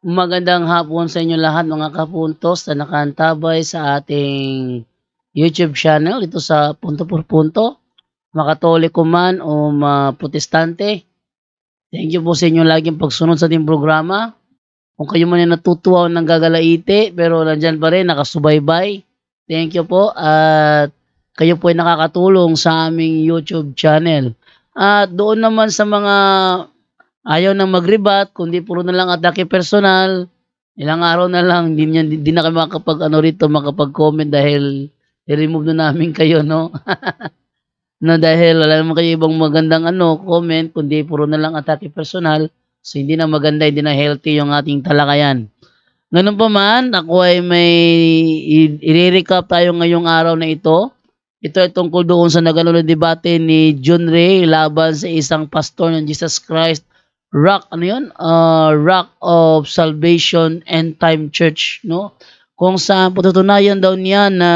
Magandang hapon sa inyo lahat mga kapuntos na nakaantabay sa ating YouTube channel ito sa Punto por Punto, makatoliko man o protestante. Thank you po sa inyo laging pagsunod sa ating programa. Kung kayo man ay natutuwa o nanggagalaiti pero nandyan pa rin nakasubaybay, thank you po at kayo po ay nakakatulong sa aming YouTube channel. At doon naman sa mga ayaw nang mag-rebut, kundi puro na lang atake personal, ilang araw na lang, di na kayo makapag-comment dahil i-remove na namin kayo, no? No, dahil wala naman kayo ibang magandang comment, kundi puro na lang atake personal, so hindi na maganda, hindi na healthy yung ating talakayan. Ganun pa man, ako ay may i-recap tayo ngayong araw na ito. Ito ay tungkol doon sa nagano na debate ni John Ray laban sa isang pastor ng Jesus Christ Rock Rock of Salvation End Time Church, no? Kung saan patutunayan daw niya na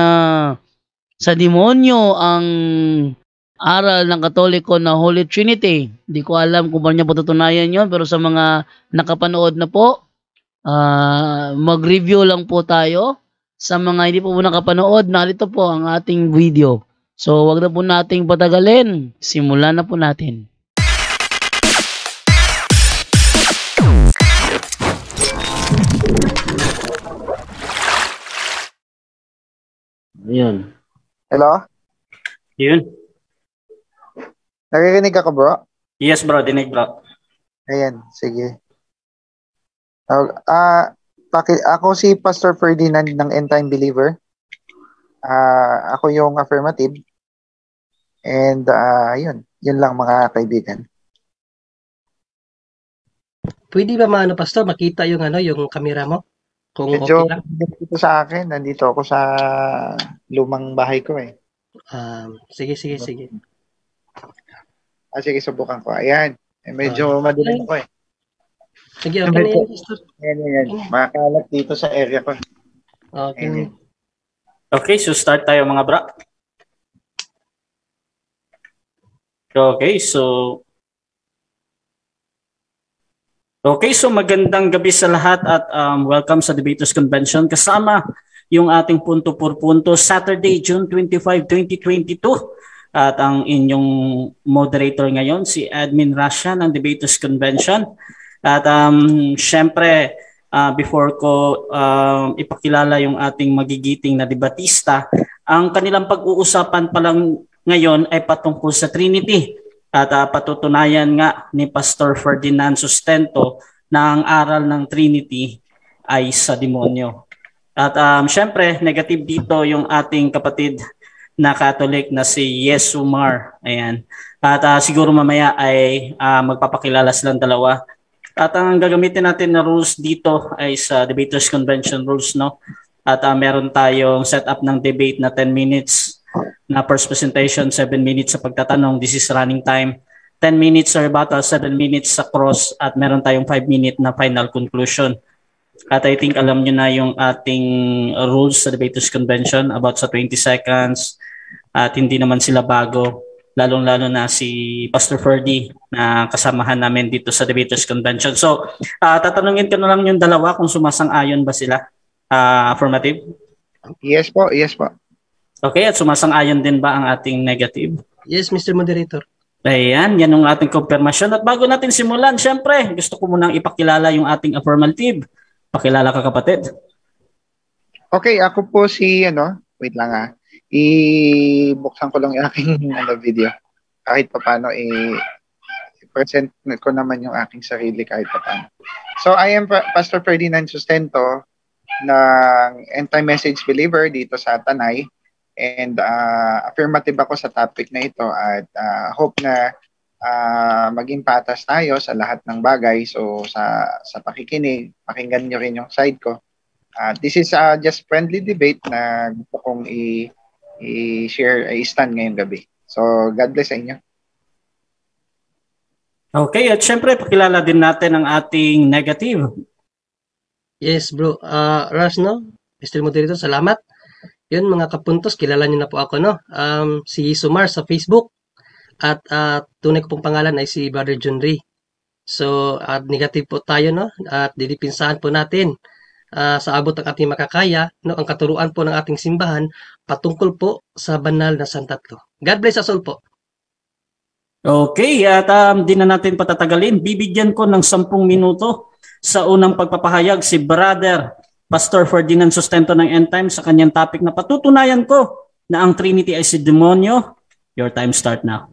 sa demonyo ang aral ng Katoliko na Holy Trinity. Hindi ko alam kung paano niya patutunayan 'yon, pero sa mga nakapanood na po, mag-review lang po tayo. Sa mga hindi po nakapanood, narito po ang ating video. So, wag na po nating patagalin. Simulan na po natin. Ayun. Hello? Yun. Naririnig ako, bro? Yes, bro. Dinig, bro. Ayan, sige. Ako si Pastor Ferdinand ng End Time Believer. Ako yung affirmative. And yun lang mga kaibigan. Pwede ba Pastor, makita yung yung camera mo? Kung medyo okay lang. Dito sa akin, nandito ako sa lumang bahay ko eh. Sige. Sige, subukan ko. Ayan. Medyo madilim ako eh. Sige, okay na yan, Pastor. Ayan. Makalat dito sa area ko. Okay. Okay, so start tayo mga bra. Okay, so magandang gabi sa lahat at welcome sa Debaters Convention. Kasama yung ating punto por punto Saturday, June 25, 2022. At ang inyong moderator ngayon, si Admin Rasha ng Debaters Convention. At syempre, before ko ipakilala yung ating magigiting na debatista, ang kanilang pag-uusapan pa lang ngayon ay patungkol sa Trinity. At patutunayan nga ni Pastor Ferdinand Sustento na ang aral ng Trinity ay sa demonyo. At syempre, negative dito yung ating kapatid na Catholic na si Yesumar. Ayan. At siguro mamaya ay magpapakilala silang dalawa. At ang gagamitin natin na rules dito ay sa Debaters Convention rules, no? At meron tayong setup ng debate na 10 minutes. Na first presentation, 7 minutes sa pagtatanong. This is running time. 10 minutes sa rebuttal, 7 minutes sa cross, at meron tayong 5-minute na final conclusion. At I think alam nyo na yung ating rules sa Debaters Convention about sa 20 seconds. At hindi naman sila bago. Lalong-lalo na si Pastor Ferdy na kasamahan namin dito sa Debaters Convention. So, tatanungin ko na lang yung dalawa kung sumasang-ayon ba sila. Affirmative? Yes po. Okay, at sumasang-ayon din ba ang ating negative? Yes, Mr. Moderator. Ayan, yan ang ating confirmation. At bago natin simulan, syempre, gusto ko munang ipakilala yung ating affirmative. Pakilala ka, kapatid. Okay, ako po si, wait lang ibuksan ko lang yung aking video. Kahit paano, i-present ko naman yung aking sarili kahit paano. So, I am Pastor Ferdinand Sustento ng End Time Message Believer dito sa Tanay. And affirmative ako sa topic na ito at hope na maging patas tayo sa lahat ng bagay. So sa pakikinig, pakinggan nyo rin yung side ko. This is just friendly debate na gusto kong i-share, i-stand ngayong gabi. So God bless sa inyo. Okay, at syempre pakilala din natin ang ating negative. Yes, bro. Ras, no? Mr. Moderator, salamat. Yun, mga kapuntos, kilala niyo na po ako, no? Si Sumar sa Facebook. At tunay ko pong pangalan ay si Brother John Ray. So, negative po tayo, no? At didipinsahan po natin sa abot ng ating makakaya, no? Ang katuruan po ng ating simbahan patungkol po sa banal na Santatlo. God bless us all po. Okay, at di na natin patatagalin. Bibigyan ko ng 10 minuto sa unang pagpapahayag si Brother Pastor Ferdinand Sustento ng End Time sa kanyang topic na patutunayan ko na ang Trinity ay si demonyo. Your time start now.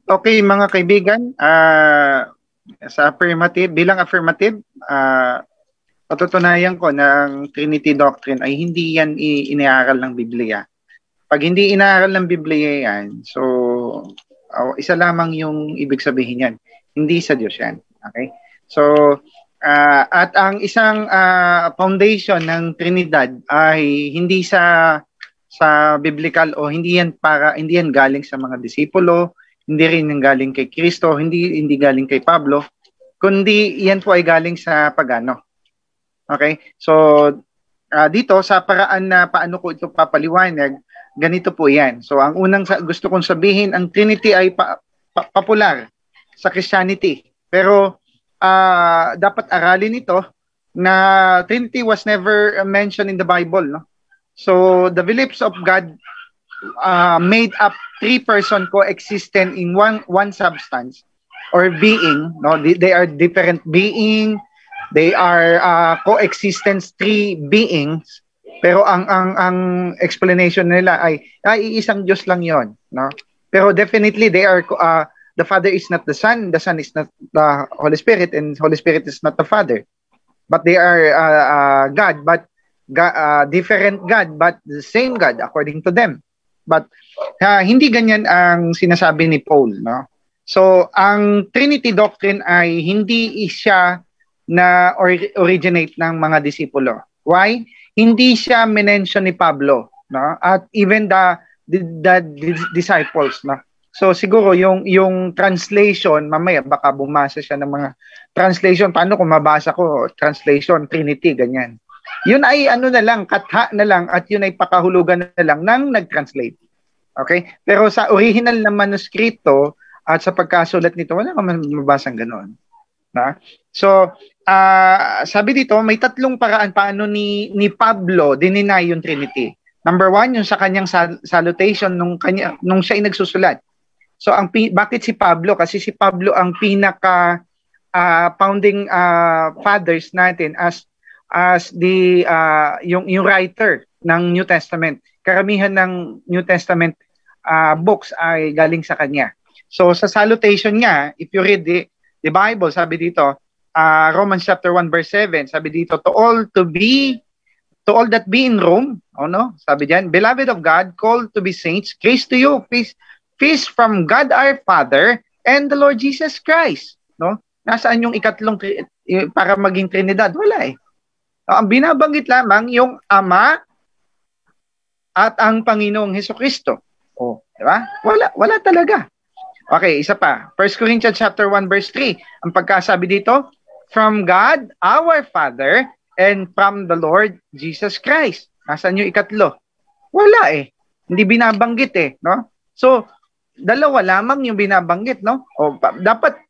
Okay, mga kaibigan, bilang affirmative, patutunayan ko na ang Trinity Doctrine ay hindi yan iniaral ng Biblia. Pag hindi inaaral ng Biblia yan, so isa lamang yung ibig sabihin yan. Hindi sa Diyos yan. Okay? So, at ang isang foundation ng Trinidad ay hindi sa biblical o hindi yan galing sa mga disipulo, hindi rin yung galing kay Kristo, hindi galing kay Pablo, kundi yan po ay galing sa pagano. Okay? So, dito sa paraan na paano ko ito papaliwanag, ganito po yan. So, ang unang gusto kong sabihin, ang Trinity ay popular sa Christianity. Pero, dapat aralin ito na Trinity was never mentioned in the Bible. No? So, the beliefs of God made up 3 persons coexistent in one substance or being. No? They are different being. They are coexistence 3 beings. Pero ang explanation nila ay iisang Diyos lang 'yon, no? Pero definitely they are the Father is not the Son is not the Holy Spirit, and Holy Spirit is not the Father. But they are God, but different God, but the same God according to them. But hindi ganyan ang sinasabi ni Paul, no? So ang Trinity doctrine ay hindi siya na originate ng mga disipulo. Why? Hindi siya mention ni Pablo, no? At even the disciples, no? So siguro yung translation, mamaya baka bumasa siya ng mga translation. Paano kung mabasa ko translation Trinity ganyan? Yun ay ano na lang, katha na lang, at yun ay pakahulugan na lang ng nag-translate. Okay? Pero sa original na manuskrito at sa pagkasulat nito, wala kang mabasang ganoon. Na? So, sabi dito, may 3 paraan paano ni Pablo dininay yung Trinity. Number 1, yung sa kanyang salutation nung siya ay nagsusulat. So, bakit si Pablo? Kasi si Pablo ang pinaka founding fathers natin as yung writer ng New Testament. Karamihan ng New Testament books ay galing sa kanya. So, sa salutation niya, if you read the Bible, sabi dito, Romans chapter 1 verse 7, sabi dito, to all that be in Rome, sabi diyan, beloved of God, called to be saints, grace to you, peace from God our Father and the Lord Jesus Christ. No? Nasaan yung ikatlong para maging Trinidad? Wala eh. Ang binabanggit lamang yung Ama at ang Panginoong Hesukristo. Oh, di ba? Wala talaga. Okay, isa pa. 1 Corinthians chapter 1 verse 3. Ang pagkasabi dito, from God, our Father, and from the Lord Jesus Christ. Nasaan yung ikatlo? Wala eh. Hindi binabanggit eh, no? So, dalawa lamang yung binabanggit, no? O dapat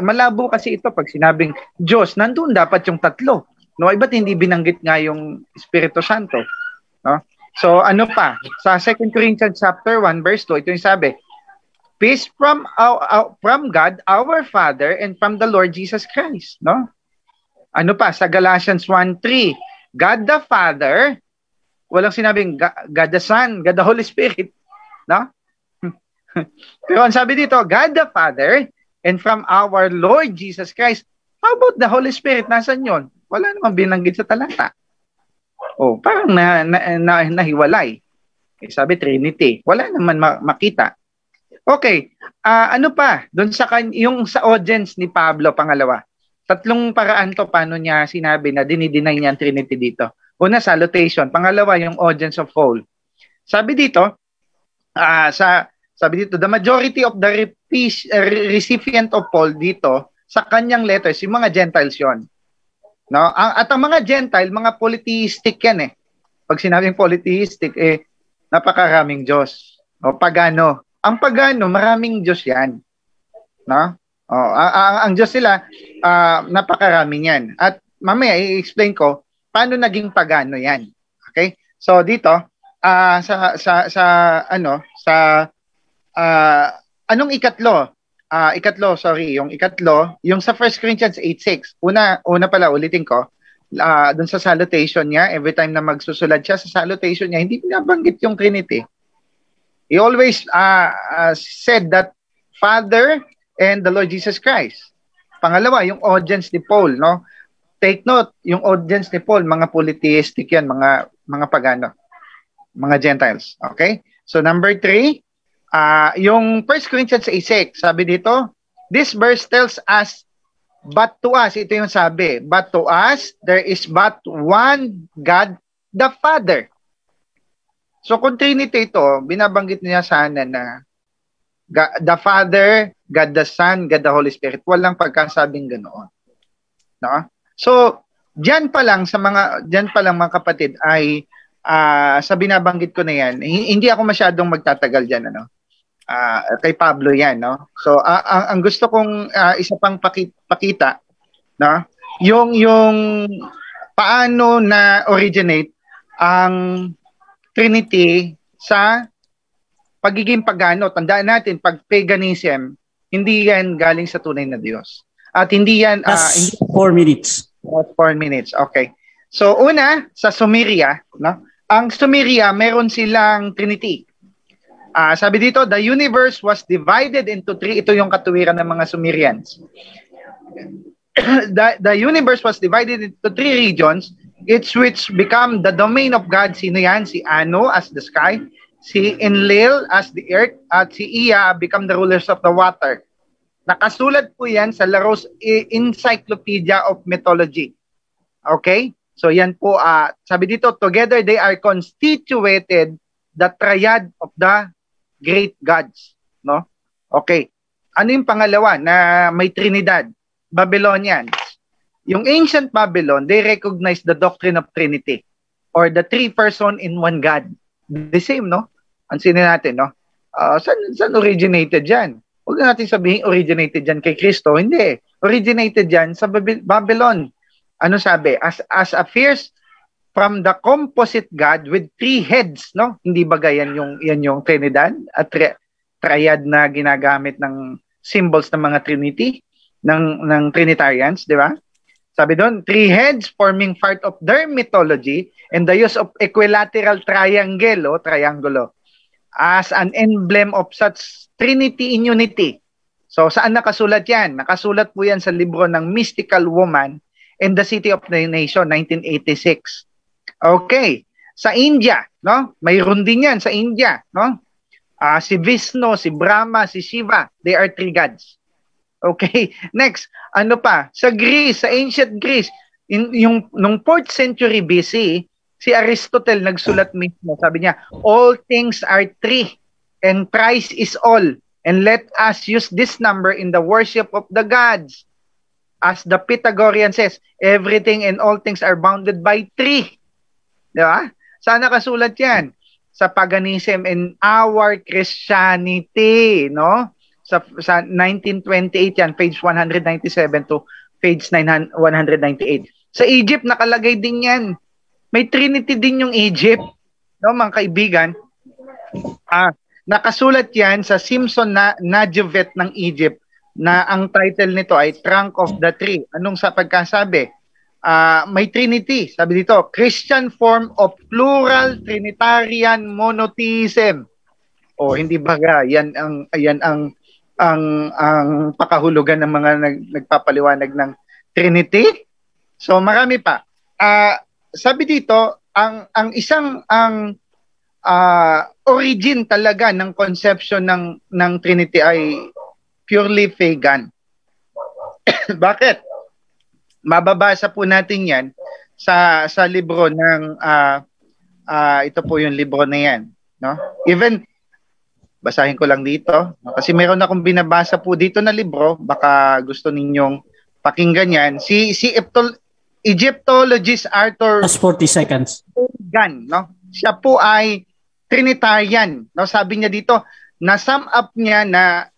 malabo kasi ito pag sinabing Diyos, nandun dapat yung 3. No, ba't hindi binanggit nga yung Espiritu Santo, no? So, ano pa? Sa 2 Corinthians chapter 1 verse 2, ito yung sabi, peace from God, our Father, and from the Lord Jesus Christ. No? Ano pa? Sa Galatians 1:3, God the Father, walang sinabing God the Son, God the Holy Spirit. No? Pero ang sabi dito, God the Father, and from our Lord Jesus Christ. How about the Holy Spirit? Nasaan yun? Wala namang binanggit sa talata. Oh, parang nahiwalay. Sabi Trinity. Wala naman makita. Okay, ano pa? Doon yung sa audience ni Pablo, pangalawa. 3 paraan to paano niya sinabi na dinideny niya ang Trinity dito. Una, salutation. Pangalawa, yung audience of Paul. Sabi dito, the majority of the recipient of Paul dito, sa kanyang letters, yung mga Gentiles yon. No? At ang mga Gentile, mga polytheistic yan eh. Pag sinabing polytheistic, napakaraming Diyos. O pagano. Ang pagano, maraming Diyos yan. No? Ang Diyos sila, napakarami niyan. At mamaya i-explain ko paano naging pagano 'yan. Okay? So dito anong ikatlo? Yung ikatlo, yung sa 1 Corinthians 8:6. Una pala ulitin ko. Doon sa salutation niya, every time na magsusulat siya sa salutation niya, hindi binabanggit yung Trinity. He always said that Father and the Lord Jesus Christ. Pangalawa, yung audience ni Paul, no? Take note, yung audience ni Paul, mga polytheistic yan, mga pagano, mga Gentiles. Okay? So number 3, yung 1 Corinthians 8:6, sabi dito, this verse tells us, but to us, ito yung sabi, but to us, there is but one God, the Father. So kung Trinity ito, binabanggit niya sana na God, the Father, God the Son, God the Holy Spirit. Walang pagkasabing ganoon. No? So, diyan pa lang mga kapatid ay sa binabanggit ko na yan, hindi ako masyadong magtatagal diyan kay Pablo yan, no? So, ang gusto kong isa pang pakita, no? Yung paano na originate ang Trinity sa pagiging pagano. Tandaan natin, pag paganism, hindi yan galing sa tunay na Diyos. At hindi yan... 4 minutes. 4 minutes, okay. So, una, sa Sumeria, no? Ang Sumeria, meron silang Trinity. Sabi dito, the universe was divided into 3. Ito yung katuwiran ng mga Sumerians. The universe was divided into 3 regions, which become the domain of God. Sino yan? Si Anu as the sky, si Enlil as the earth, at si Ea become the rulers of the water. Nakasulat po yan sa Larousse Encyclopedia of Mythology. Okay? So yan po, sabi dito, together they are constituted the triad of the great gods. No? Okay. Ano yung pangalawa na may Trinidad? Babylonians. Yung ancient Babylon, they recognize the doctrine of Trinity or the 3 person in one God. The same, no? Ansinin natin, no? Saan originated yan? Huwag natin sabihin originated yan kay Kristo. Hindi. Originated yan sa Babylon. Ano sabi? As appears from the composite God with 3 heads, no? Hindi ba yan yung Trinidad at triad na ginagamit ng symbols ng mga Trinity, ng Trinitarians, di ba? Sabi doon, 3 heads forming part of their mythology and the use of equilateral triangulo as an emblem of such Trinity in unity. So, saan nakasulat yan? Nakasulat po yan sa libro ng Mystical Woman and the City of the Nation, 1986. Okay. Sa India, no? Mayroon din yan sa India, no? Si Vishnu, si Brahma, si Shiva, they are 3 gods. Okay. Next, ano pa? Sa Greece, sa ancient Greece, nung 4th century BC, si Aristotle nagsulat mismo. Sabi niya, all things are 3 and thrice is all. And let us use this number in the worship of the gods. As the Pythagorean says, everything and all things are bounded by 3. Di ba? Saan nakasulat yan? Sa paganism and our Christianity, no? Sa 1928 yan, page 197 to page 198. Sa Egypt, nakalagay din yan. May Trinity din yung Egypt. No, mga kaibigan. Nakasulat yan sa Simpson na Najuvet ng Egypt na ang title nito ay Trunk of the Tree. Anong sa pagkasabi? May Trinity. Sabi dito, Christian form of plural Trinitarian monotheism. O hindi ba yan ang pakahulugan ng mga nagpapaliwanag ng Trinity? So marami pa. Sabi dito, ang origin talaga ng conception ng Trinity ay purely pagan. Bakit? Mababasa po natin yan sa libro ng ito po yung libro na yan, no? Even basahin ko lang dito, no? Kasi meron akong binabasa po dito na libro, baka gusto ninyong pakinggan yan. Si Egyptologist Arthur Just 40 seconds. Gunn, no? Siya po ay Trinitarian, no? Sabi niya dito, na-sum up niya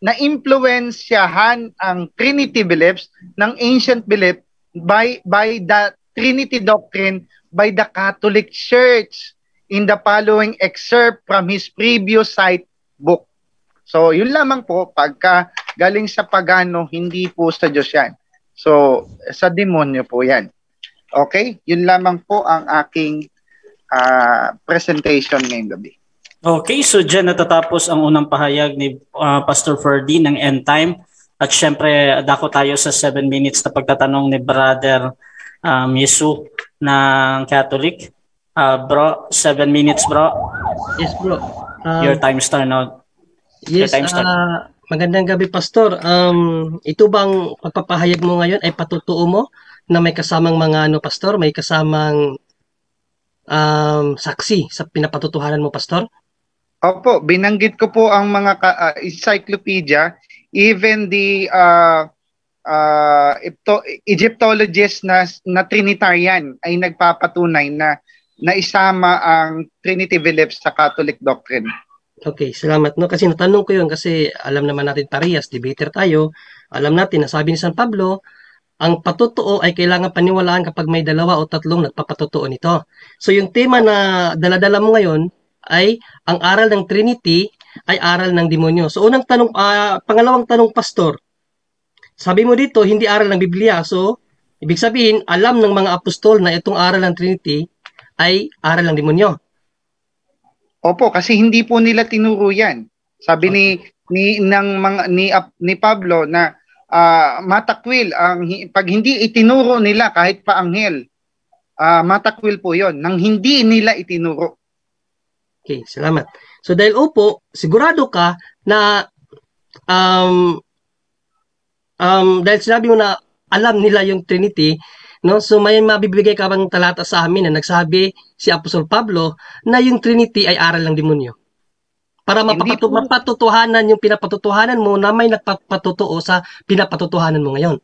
na-influensyahan ang Trinity beliefs ng ancient belief by the Trinity doctrine by the Catholic Church in the following excerpt from his previous cite book. So, yun lamang po, pagka galing sa pagano, hindi po sa Diyos yan. So, sa demonyo po yan. Okay? Yun lamang po ang aking presentation ngayong gabi. Okay, so dyan natatapos ang unang pahayag ni Pastor Ferdy ng End Time. At syempre, dako tayo sa 7 minutes na pagtatanong ni Brother Yesu ng Catholic. Bro, 7 minutes bro. Yes bro. Your time start now. Yes, magandang gabi Pastor. Ito bang pagpapahayag mo ngayon ay patutuo mo na may kasamang mga Pastor? May kasamang saksi sa pinapatutuhanan mo Pastor? Opo, binanggit ko po ang mga encyclopedia, even the Egyptologists na Trinitarian ay nagpapatunay na isama ang Trinity beliefs sa Catholic doctrine. Okay, salamat. No? Kasi natanong ko yun kasi alam naman natin parehas, debater tayo. Alam natin na sabi ni San Pablo, ang patutuo ay kailangan paniwalaan kapag may 2 o 3 nagpapatutuo nito. So yung tema na daladala mo ngayon ay ang aral ng Trinity ay aral ng demonyo. So unang tanong, pangalawang tanong Pastor, sabi mo dito hindi aral ng Biblia. So ibig sabihin alam ng mga apostol na itong aral ng Trinity ay aral ng demonyo. Opo, kasi hindi po nila tinuro yan. Sabi ni Pablo na matakwil pag hindi itinuro nila kahit pa anghel, matakwil po 'yon nang hindi nila itinuro. Okay, salamat. So dahil opo, sigurado ka na dahil sinabi mo na alam nila yung Trinity, no? So may mabibigay ka bang talata sa amin na nagsabi si Apostol Pablo na yung Trinity ay aral ng demonyo? Para mapatutuhanan yung pinapatutuhanan mo na may nagpapatutuo sa pinapatutuhanan mo ngayon.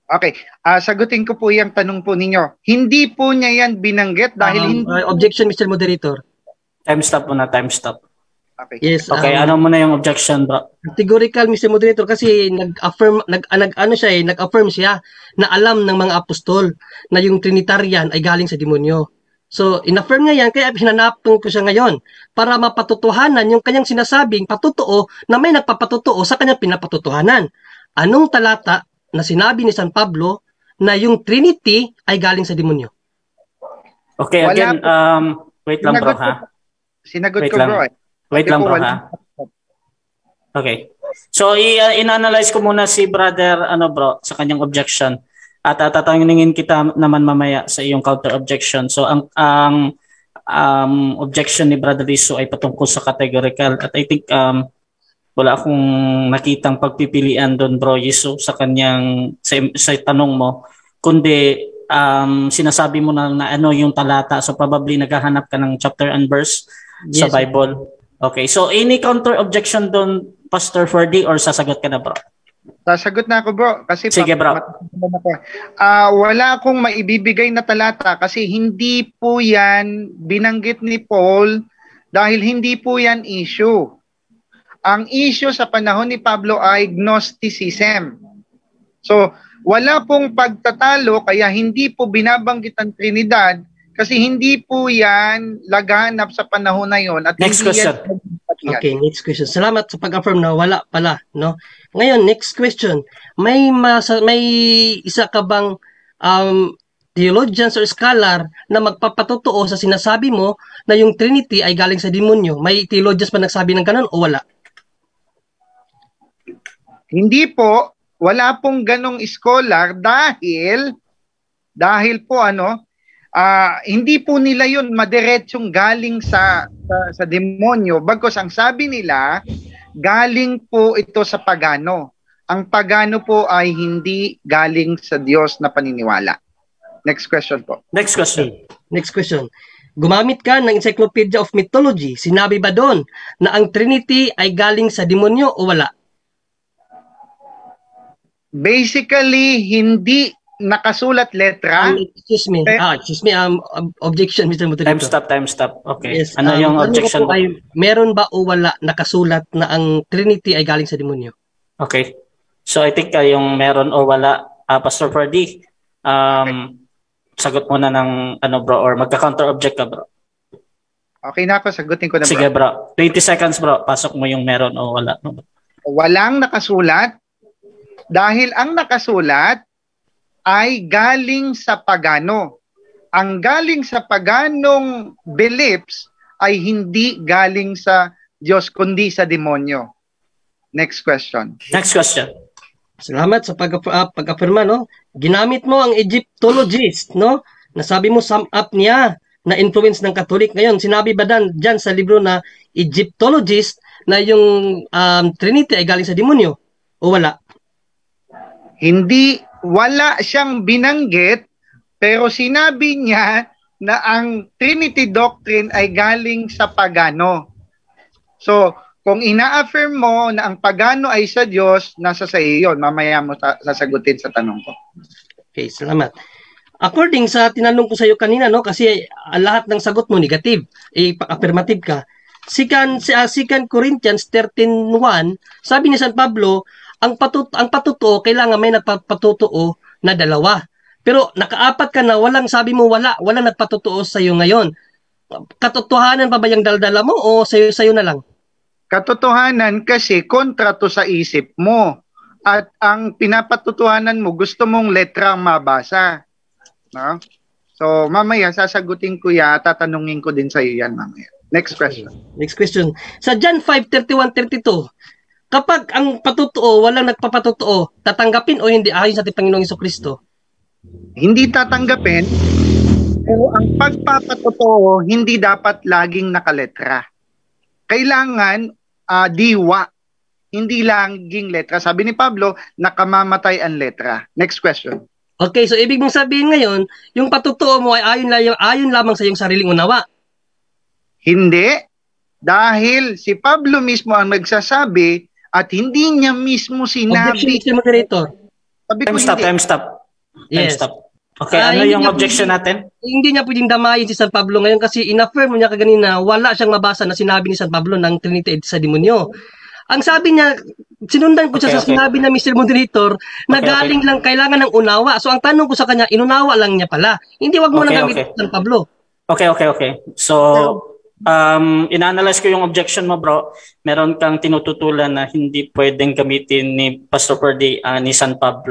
Okay, sagutin ko po yung tanong po ninyo. Hindi po niya yan binanggit dahil objection, Mr. Moderator. Time stop muna, time stop. Okay. Yes. Okay, ano muna yung objection bro? Categorical, Mr. Moderator, kasi nag-affirm siya na alam ng mga apostol na yung Trinitarian ay galing sa demonyo. So, in-affirm niya yan, kaya hinanapan ko siya ngayon para mapatutuhanan yung kanyang sinasabing patutuo na may nagpapatutuo sa kanyang pinapatutuhanan. Anong talata na sinabi ni San Pablo na yung Trinity ay galing sa demonyo? Okay, again, wait lang bro ha. Sinagot wait ko lang. bro. Wait lang bro ha. Okay. So, in-analyze ko muna si brother bro sa kanyang objection. At tatanungin kita naman mamaya sa iyong counter objection. So ang objection ni Brother Rizzo ay patungkol sa categorical at I think wala akong nakitang pagpipilian doon bro Rizzo sa kanyang sa tanong mo, kundi sinasabi mo na ano yung talata, so probably naghahanap ka ng chapter and verse sa Bible. Okay, so any counter objection doon Pastor Ferdy or sasagot ka na bro? Sasagot na ako bro kasi sige bro. Wala akong maibibigay na talata kasi hindi po yan binanggit ni Paul dahil hindi po yan issue. Ang issue sa panahon ni Pablo ay Gnosticism. So wala pong pagtatalo kaya hindi po binabanggit ang Trinidad kasi hindi po yan laganap sa panahon na yon at next hindi question. Okay, next question. Salamat sa pag-affirm na wala pala, no? Ngayon, next question. May isa ka bang theologians or scholar na magpapatutuo sa sinasabi mo na yung Trinity ay galing sa demonyo? May theologians ba nagsabi ng ganun o wala? Hindi po, wala pong ganong scholar dahil po hindi po nila yun madiretsong galing sa demonyo. Bagkus ang sabi nila, galing po ito sa pagano. Ang pagano po ay hindi galing sa Diyos na paniniwala. Next question po. Next question. Okay. Next question. Gumamit ka ng Encyclopedia of Mythology. Sinabi ba doon na ang Trinity ay galing sa demonyo o wala? Basically, nakasulat letra. Excuse me. Objection, Mr. Moderator. Time stop. Okay. Yes, Ano yung objection mo? Meron ba o wala nakasulat na ang Trinity ay galing sa demonyo? Okay. So I think yung meron o wala, Pastor Ferdy, sagot mo na ng bro, or magka-counter object ka, bro. Okay na ako, sagutin ko na, bro. Sige, bro. 20 seconds, bro. Pasok mo yung meron o wala. Walang nakasulat dahil ang nakasulat ay galing sa pagano. Ang galing sa paganong beliefs ay hindi galing sa Diyos kundi sa demonyo. Next question. Salamat sa pag-afirma, no? Ginamit mo ang Egyptologist, no? Nasabi mo sum up niya na influence ng Katolik. Ngayon, sinabi ba dyan sa libro na Egyptologist na yung Trinity ay galing sa demonyo? O wala? Hindi, wala siyang binanggit, pero sinabi niya na ang Trinity doctrine ay galing sa pagano. So, kung ina-affirm mo na ang pagano ay sa Diyos, nasa sa iyo yun. Mamaya mo sasagutin sa tanong ko. Okay, salamat. According sa tinanong ko sa iyo kanina, no, kasi lahat ng sagot mo negative, affirmative ka. Second Corinthians 13:1, sabi ni San Pablo, ang patutuo, kailangan may nagpapatutuo na dalawa. Pero nakaapat ka na, sabi mo walang nagpatutuo sa iyo ngayon. Katotohanan pa ba yung daldala mo o sayo na lang? Katotohanan kasi kontra to sa isip mo. At ang pinapatutuhanan mo, gusto mong letra ang mabasa. No? So, mamaya sasagutin ko tatanungin ko din sa iyo yan mamaya. Next question. Sa John 5:31-32, kapag ang patutuo, walang nagpapatutuo, tatanggapin o hindi ayon sa ating Panginoong Jesucristo? Hindi tatanggapin, pero ang pagpapatutuo, hindi dapat laging nakaletra. Kailangan diwa, hindi laging letra. Sabi ni Pablo, nakamamatay ang letra. Next question. Okay, so ibig mong sabihin ngayon, yung patutuo mo ay ayon lamang sa iyong sariling unawa. Hindi, dahil si Pablo mismo ang nagsasabi at hindi niya mismo sinabi. Objection, Mr. Moderator. Time stop. Yes. Okay, ano yung objection natin? Hindi niya pwedeng damayin si San Pablo ngayon kasi in-affirm niya kaganina wala siyang mabasa na sinabi ni San Pablo ng Trinity sa demonyo. Ang sabi niya, sinundan ko siya sa sinabi na Mr. Moderator na galing lang kailangan ng unawa. So ang tanong ko sa kanya, inunawa lang niya pala. Hindi, wag mo na gamitin San Pablo. Okay. So, in-analyze ko yung objection mo, bro. Meron kang tinututulan na hindi pwedeng gamitin ni Pastor Ferdy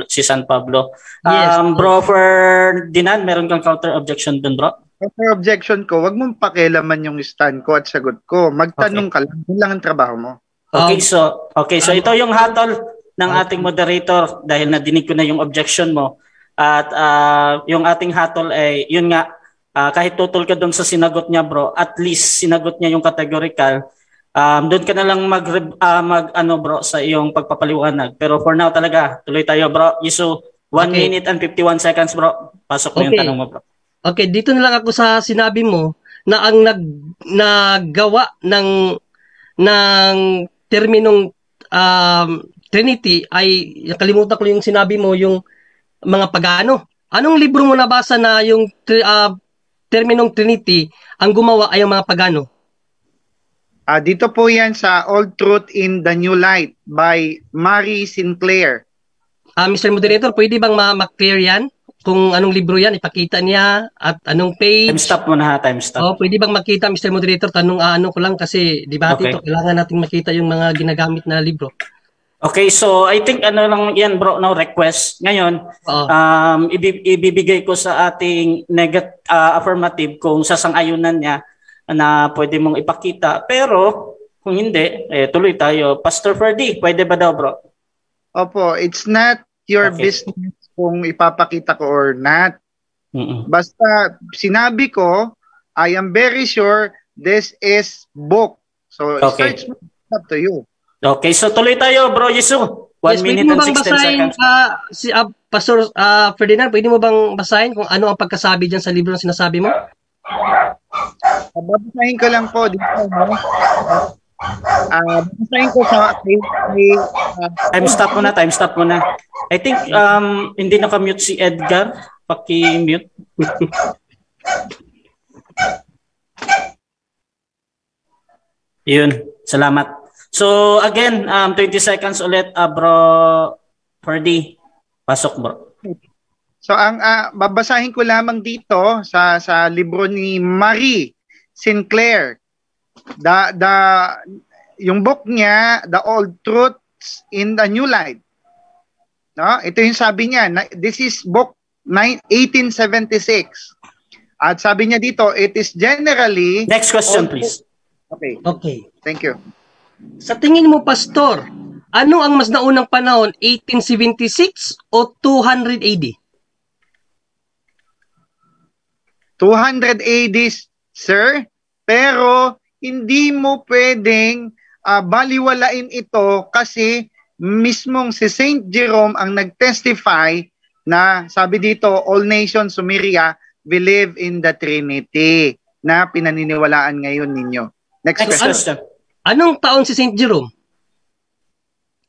si San Pablo. Yes. Bro Ferdinand, meron kang counter objection dun, bro? Counter objection ko, wag mong pakialaman yung stand ko at sagot ko. Magtanong ka lang, yun lang ang trabaho mo. Okay, so ito yung hatol ng ating moderator dahil nadinig ko na yung objection mo. At yung ating hatol ay, yun nga, kahit tutol ka doon sa sinagot niya, bro, at least sinagot niya yung categorical. Doon ka na lang bro, sa iyong pagpapaliwanag. Pero for now talaga, tuloy tayo, bro. Yisu, 1 minute and 51 seconds, bro. Pasok mo yung tanong mo, bro. Okay, dito na lang ako sa sinabi mo na ang naggawa ng terminong Trinity ay, nakalimutan ko yung sinabi mo, yung mga pagano. Anong libro mo nabasa na yung terminong Trinity, ang gumawa ay ang mga pagano? Dito po yan sa Old Truth in the New Light by Mary Sinclair. Mr. Moderator, pwede bang ma-clear yan? Kung anong libro yan, ipakita niya at anong page? Time stop muna ha, time stop. Pwede bang makita, Mr. Moderator? Tanong ko lang kasi debate ito. Kailangan natin makita yung mga ginagamit na libro. Okay, so I think lang yan, bro, no request. Ngayon, ibibigay ko sa ating affirmative kung sasang-ayunan niya na pwede mong ipakita. Pero kung hindi, tuloy tayo. Pastor Ferdy, pwede ba daw, bro? Opo, it's not your business kung ipapakita ko or not. Basta sinabi ko, I am very sure this is book. So, search mo, up to you. Okay, so tuloy tayo, bro Yisu. 1 minute and 16 seconds. Pastor Ferdinand, pwede mo bang basahin kung ano ang pagkasabi dyan sa libro na sinasabi mo? Babasahin ko lang po dito. Babasahin ko sa... Time stop muna. I think hindi naka-mute si Edgar. Paki-mute. Yun. Salamat. So again, 20 seconds ulit, bro Ferdy. Pasok, bro. So ang babasahin ko lamang dito sa libro ni Marie Sinclair. Yung book niya, The Old Truths in the New Light. No? Ito yung sabi niya, this is book 1876. At sabi niya dito, it is generally... Next question, please. Okay. Thank you. Sa tingin mo, Pastor, ano ang mas naunang panahon, 1876 o 200 AD? 200 AD, sir, pero hindi mo pwedeng baliwalain ito kasi mismong si Saint Jerome ang nag-testify na sabi dito, all nations Sumeria believe in the Trinity na pinaniniwalaan ngayon ninyo. Next question. Anong taon si Saint Jerome?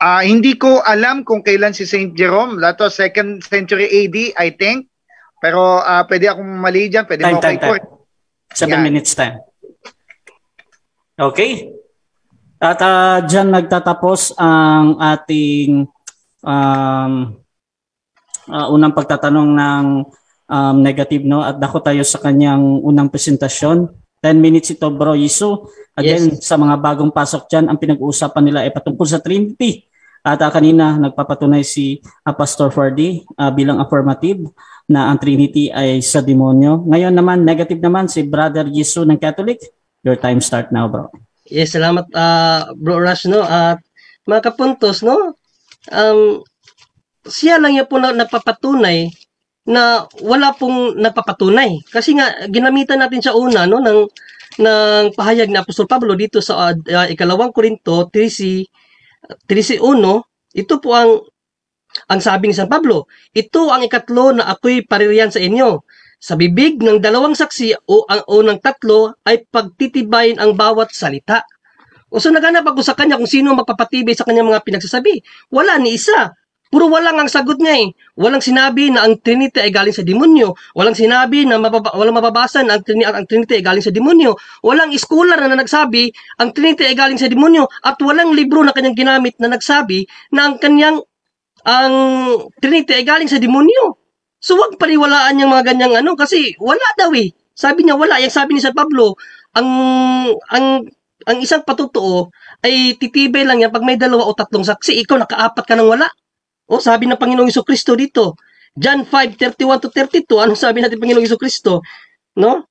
Hindi ko alam kung kailan si Saint Jerome. Lato 2nd century AD, I think. Pero pwede akong mali dyan. Pwede mo time. 7 minutes time. Okay. At dyan nagtatapos ang ating unang pagtatanong ng negative, no? At dako tayo sa kanyang unang presentasyon. 10 minutes ito, Bro Yisu. Again, yes. Sa mga bagong pasok dyan, ang pinag-uusapan nila ay patungkol sa Trinity. At kanina, nagpapatunay si Pastor Ferdy bilang affirmative na ang Trinity ay sa demonyo. Ngayon naman, negative naman si Brother Yisu ng Catholic. Your time start now, bro. Yes, salamat, Bro Rush, no? At mga kapuntos, no? Siya lang niya po na napapatunay na wala pong napapatunay. Kasi nga, ginamitan natin siya una, no? ng pahayag ni Apostol Pablo dito sa ikalawang Korinto 13:1, ito po ang sabi ni San Pablo, ito ang ikatlo na ako'y paririyan sa inyo. Sa bibig ng dalawang saksi o ng tatlo ay pagtitibayin ang bawat salita. O so naghanap ako sa kanya kung sino magpapatibay sa kanyang mga pinagsasabi. Wala ni isa. Puro walang ang sagot niya eh. Walang sinabi na ang Trinity ay galing sa demonyo. Walang sinabi na walang mababasa na ang Trinity ay galing sa demonyo. Walang scholar na nagsabi ang Trinity ay galing sa demonyo. At walang libro na kanyang ginamit na nagsabi na ang Trinity ay galing sa demonyo. So wag paniwalaan yung mga ganyang kasi wala daw eh. Sabi niya wala. Yung sabi ni San Pablo, ang isang patutuo ay titibay lang yan pag may 2 o 3 saksi. Ikaw nakaapat ka ng wala. O sabi ng Panginoong Jesucristo dito, John 5:31-32, anong sabi natin Panginoong Jesucristo? No?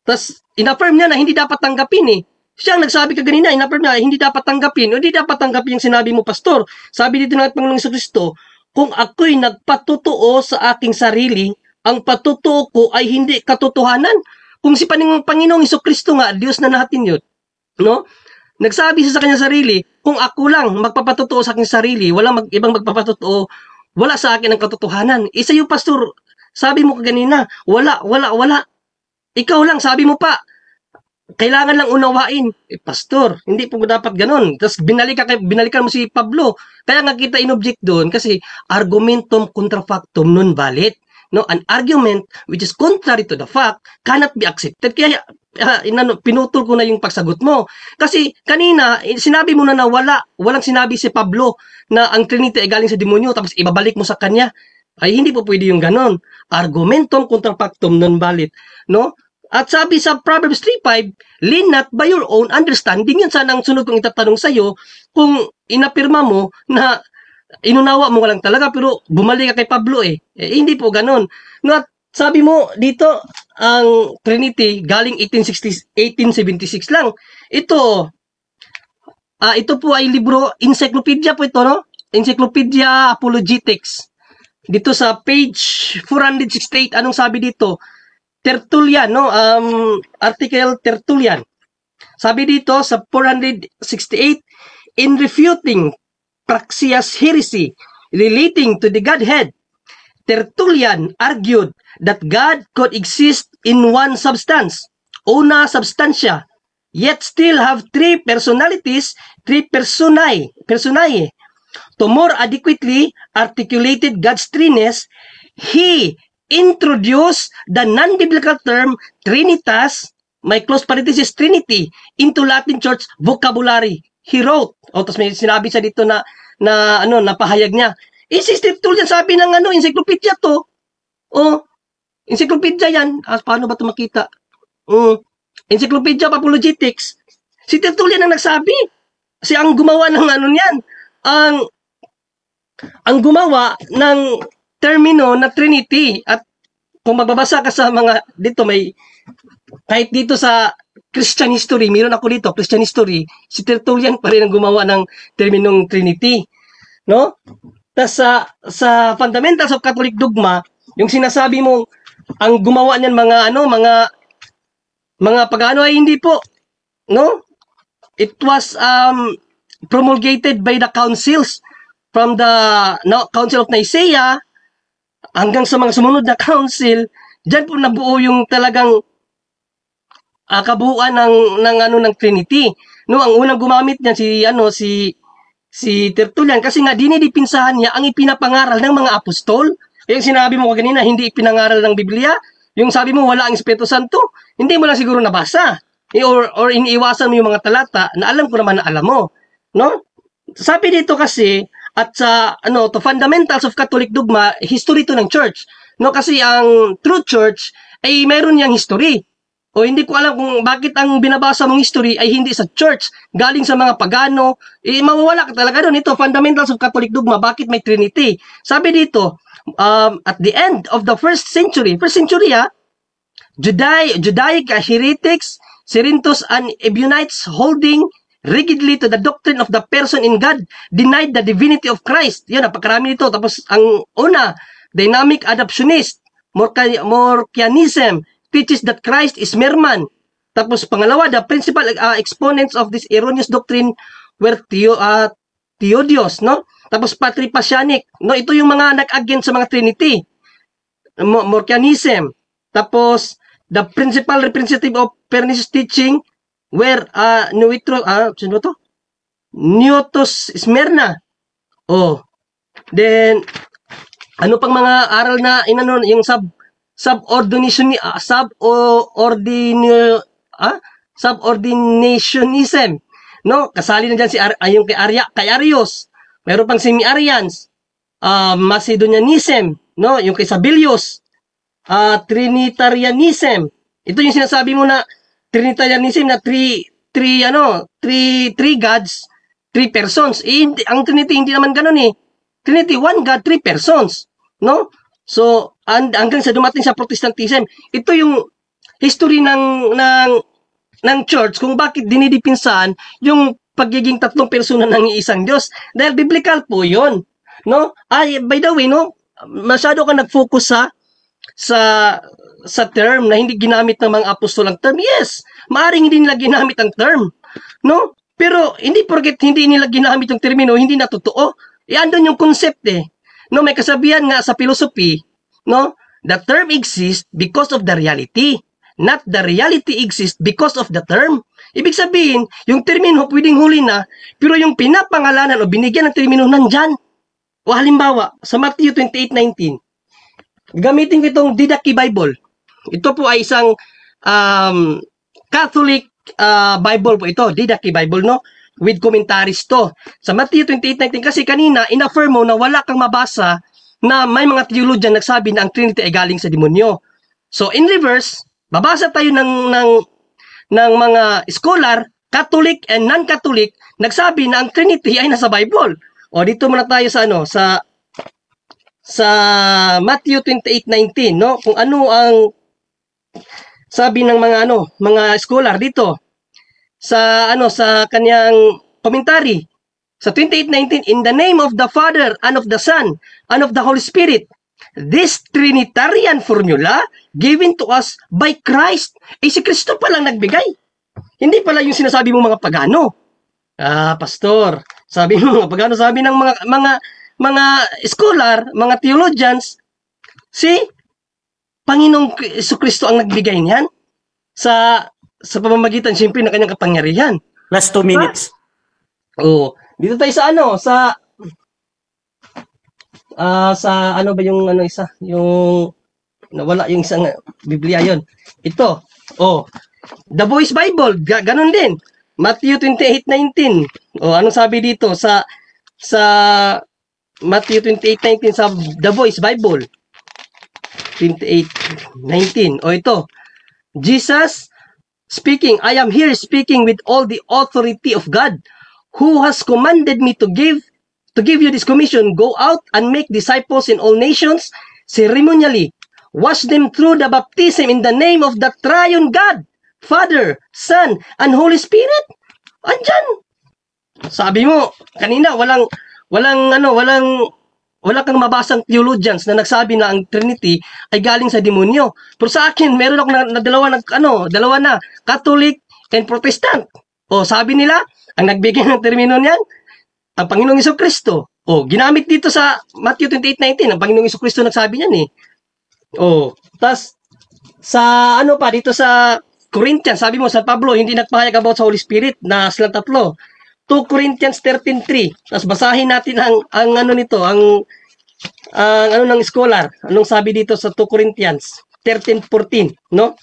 Tapos, in-affirm niya na hindi dapat tanggapin eh. Siya ang nagsabi kaganina, in-affirm niya, hindi dapat tanggapin. O hindi dapat tanggapin yung sinabi mo, Pastor. Sabi dito ng Panginoong Jesucristo, kung ako'y nagpatutuo sa aking sarili, ang patutuo ko ay hindi katotohanan. Kung si Panginoong Jesucristo nga, Diyos na natin yun. No? Nagsabi siya sa kanyang sarili, kung ako lang magpapatutuo sa aking sarili, walang ibang magpapatutuo, wala sa akin ang katotohanan. Isa yung Pastor, sabi mo kaganina, wala. Ikaw lang, sabi mo pa, kailangan lang unawain. Pastor, hindi po dapat ganun. Tapos binalikan mo si Pablo. Kaya nga kita inobject doon kasi argumentum contra factum non valet. No, an argument which is contrary to the fact cannot be accepted. Kaya pinutol ko na yung pagsagot mo. Kasi kanina, sinabi mo na walang sinabi si Pablo na ang Trinity ay galing sa demonyo tapos ibabalik mo sa kanya. Ay hindi po pwede yung ganon. Argumentum contra factum non valet. No? At sabi sa Proverbs 3:5, lean not by your own understanding. Yan sana ang sunod kong itatanong sa iyo kung inapirma mo na inunawa mo lang talaga pero bumalik ka kay Pablo eh. Hindi po ganon. No, at sabi mo dito ang Trinity galing 1876 lang. Ito po ay libro, encyclopedia po ito, no? Encyclopedia Apologetics. Dito sa page 468, anong sabi dito? Tertullian, no? Article Tertullian. Sabi dito sa 468, in refuting Praxias heresy relating to the Godhead, Tertullian argued that God could exist in one substance, una substantia, yet still have 3 personalities, 3 personae, To more adequately articulated God's threeness, he introduced the non-biblical term Trinitas, may close parenthesis Trinity, into Latin Church vocabulary. He wrote, tapos may sinabi siya dito na napahayag niya. Si Tertullian sabi ng encyclopedia to. Encyclopedia yan. Paano ba ito makita? Encyclopedia of Apologetics. Si Tertullian ang nagsabi. Kasi ang gumawa ng niyan. Ang gumawa ng termino na Trinity. At kung magbabasa ka sa mga, dito may, kahit dito sa Christian history, meron ako dito, Christian history, si Tertullian pa rin ang gumawa ng terminong Trinity. No? Tapos sa Fundamentals of Catholic Dogma, yung sinasabi mo, ang gumawa niyan mga pag-ano ay hindi po. No? It was promulgated by the councils from the Council of Nicaea hanggang sa mga sumunod na council. Diyan po nabuo yung talagang kabuuan ng Trinity. No, ang unang gumamit niyan si Tertullian kasi nga dinidipinsahan niya ang ipinapangaral ng mga apostol. Yung sinabi mo kanina, hindi ipinangaral ng Biblia. Yung sabi mo wala ang Espiritu Santo, hindi mo lang siguro nabasa. Or iniiwasan mo yung mga talata na alam ko naman na alam mo. No? Sabi dito kasi, at sa to Fundamentals of Catholic Dogma, history to ng church. No, kasi ang true church ay mayroon niyang history. O hindi ko alam kung bakit ang binabasa mong history ay hindi sa church, galing sa mga pagano, mawawala ka talaga doon. Ito, Fundamentals of Catholic Dogma, bakit may Trinity? Sabi dito, at the end of the first century Judaic heretics, Cerinthus and Ebionites holding rigidly to the doctrine of the person in God denied the divinity of Christ. Yan, napakarami nito. Tapos ang una, dynamic adoptionist, Morkianism, teaches that Christ is mere man. Tapos pangalawa, the principal exponents of this erroneous doctrine were Theodios, no? Tapos Patripassianic, no? Ito yung mga nag-against sa mga Trinity. Morkianism. Tapos the principal representative of Pernicious teaching were sino to? Newtus Smyrna. Then ano pang mga aral na yung subordinationism, no? Kasali na diyan yung kay Arius. Mayroon pang semi-Arians, Macedonianism, no? Yung kay Sabellius, Trinitarianism. Ito yung sinasabi mo na Trinitarianism na three gods, three persons. Ang Trinity hindi naman ganoon eh. Trinity, one God, three persons, no? So, hanggang sa dumating sa Protestantism, ito yung history ng church kung bakit dinidipinsahan yung pagiging tatlong persona ng isang Diyos. Dahil biblical po yun. No? By the way, no, masyado ka nag-focus sa term na hindi ginamit ng mga apostol ang term. Yes, maaaring hindi nila ginamit ang term. No? Pero hindi porket hindi nila ginamit yung termino, hindi na totoo. Andun yung concept eh. No, may kasabihan nga sa philosophy, no? The term exists because of the reality, not the reality exists because of the term. Ibig sabihin, yung termino pwedeng huli na, pero yung pinapangalanan o binigyan ng termino nandyan. O halimbawa, sa Matthew 28:19, gamitin ko itong Didache Bible. Ito po ay isang Catholic Bible po ito, Didache Bible, no? With commentaries to. Sa Matthew 28:19, kasi kanina, in-affirm mo na wala kang mabasa na may mga theologian nagsabi na ang Trinity ay galing sa demonyo. So, in reverse, babasa tayo ng mga scholar, Catholic and non-Catholic, nagsabi na ang Trinity ay nasa Bible. O, dito muna tayo sa Matthew 28:19, no? Kung ano ang sabi ng mga scholar dito sa kanyang commentary. Sa 28:19, in the name of the Father and of the Son and of the Holy Spirit, this Trinitarian formula given to us by Christ. Si Kristo pa lang nagbigay. Hindi pala yung sinasabi mo mga pagano. Pastor, sabi mo mga pagano, sabi ng mga scholar, mga theologians, si Panginoong Kristo ang nagbigay niyan sa pamamagitan siyempre ng kanyang kapangyarihan. Last 2 minutes. Dito tayo sa sa ano ba yung ano isa? Yung nawala yung isang Biblia yon. Ito. Oh. The Voice Bible, ganun din. Matthew 28:19. Oh, anong sabi dito sa Matthew 28:19 sa The Voice Bible? 28:19. Oh, ito. Jesus speaking, I am here speaking with all the authority of God, who has commanded me to give you this commission. Go out and make disciples in all nations, ceremonially. Wash them through the baptism in the name of the triune God, Father, Son, and Holy Spirit. Andyan. Sabi mo, kanina, wala kang mabasang theologians na nagsabi na ang Trinity ay galing sa demonyo. Pero sa akin, meron ako na dalawa na, Catholic and Protestant. O, sabi nila, ang nagbigay ng termino niyan, ang Panginoong Jesucristo. O, ginamit dito sa Matthew 28:19, ang Panginoong Jesucristo nagsabi niyan eh. O, tas sa dito sa Corinthians, sabi mo sa Pablo, hindi nagpahayag about sa Holy Spirit na silang tatlo. 2 Corinthians 13:3. Tapos basahin natin ang ng scholar. Anong sabi dito sa 2 Corinthians 13:14, no?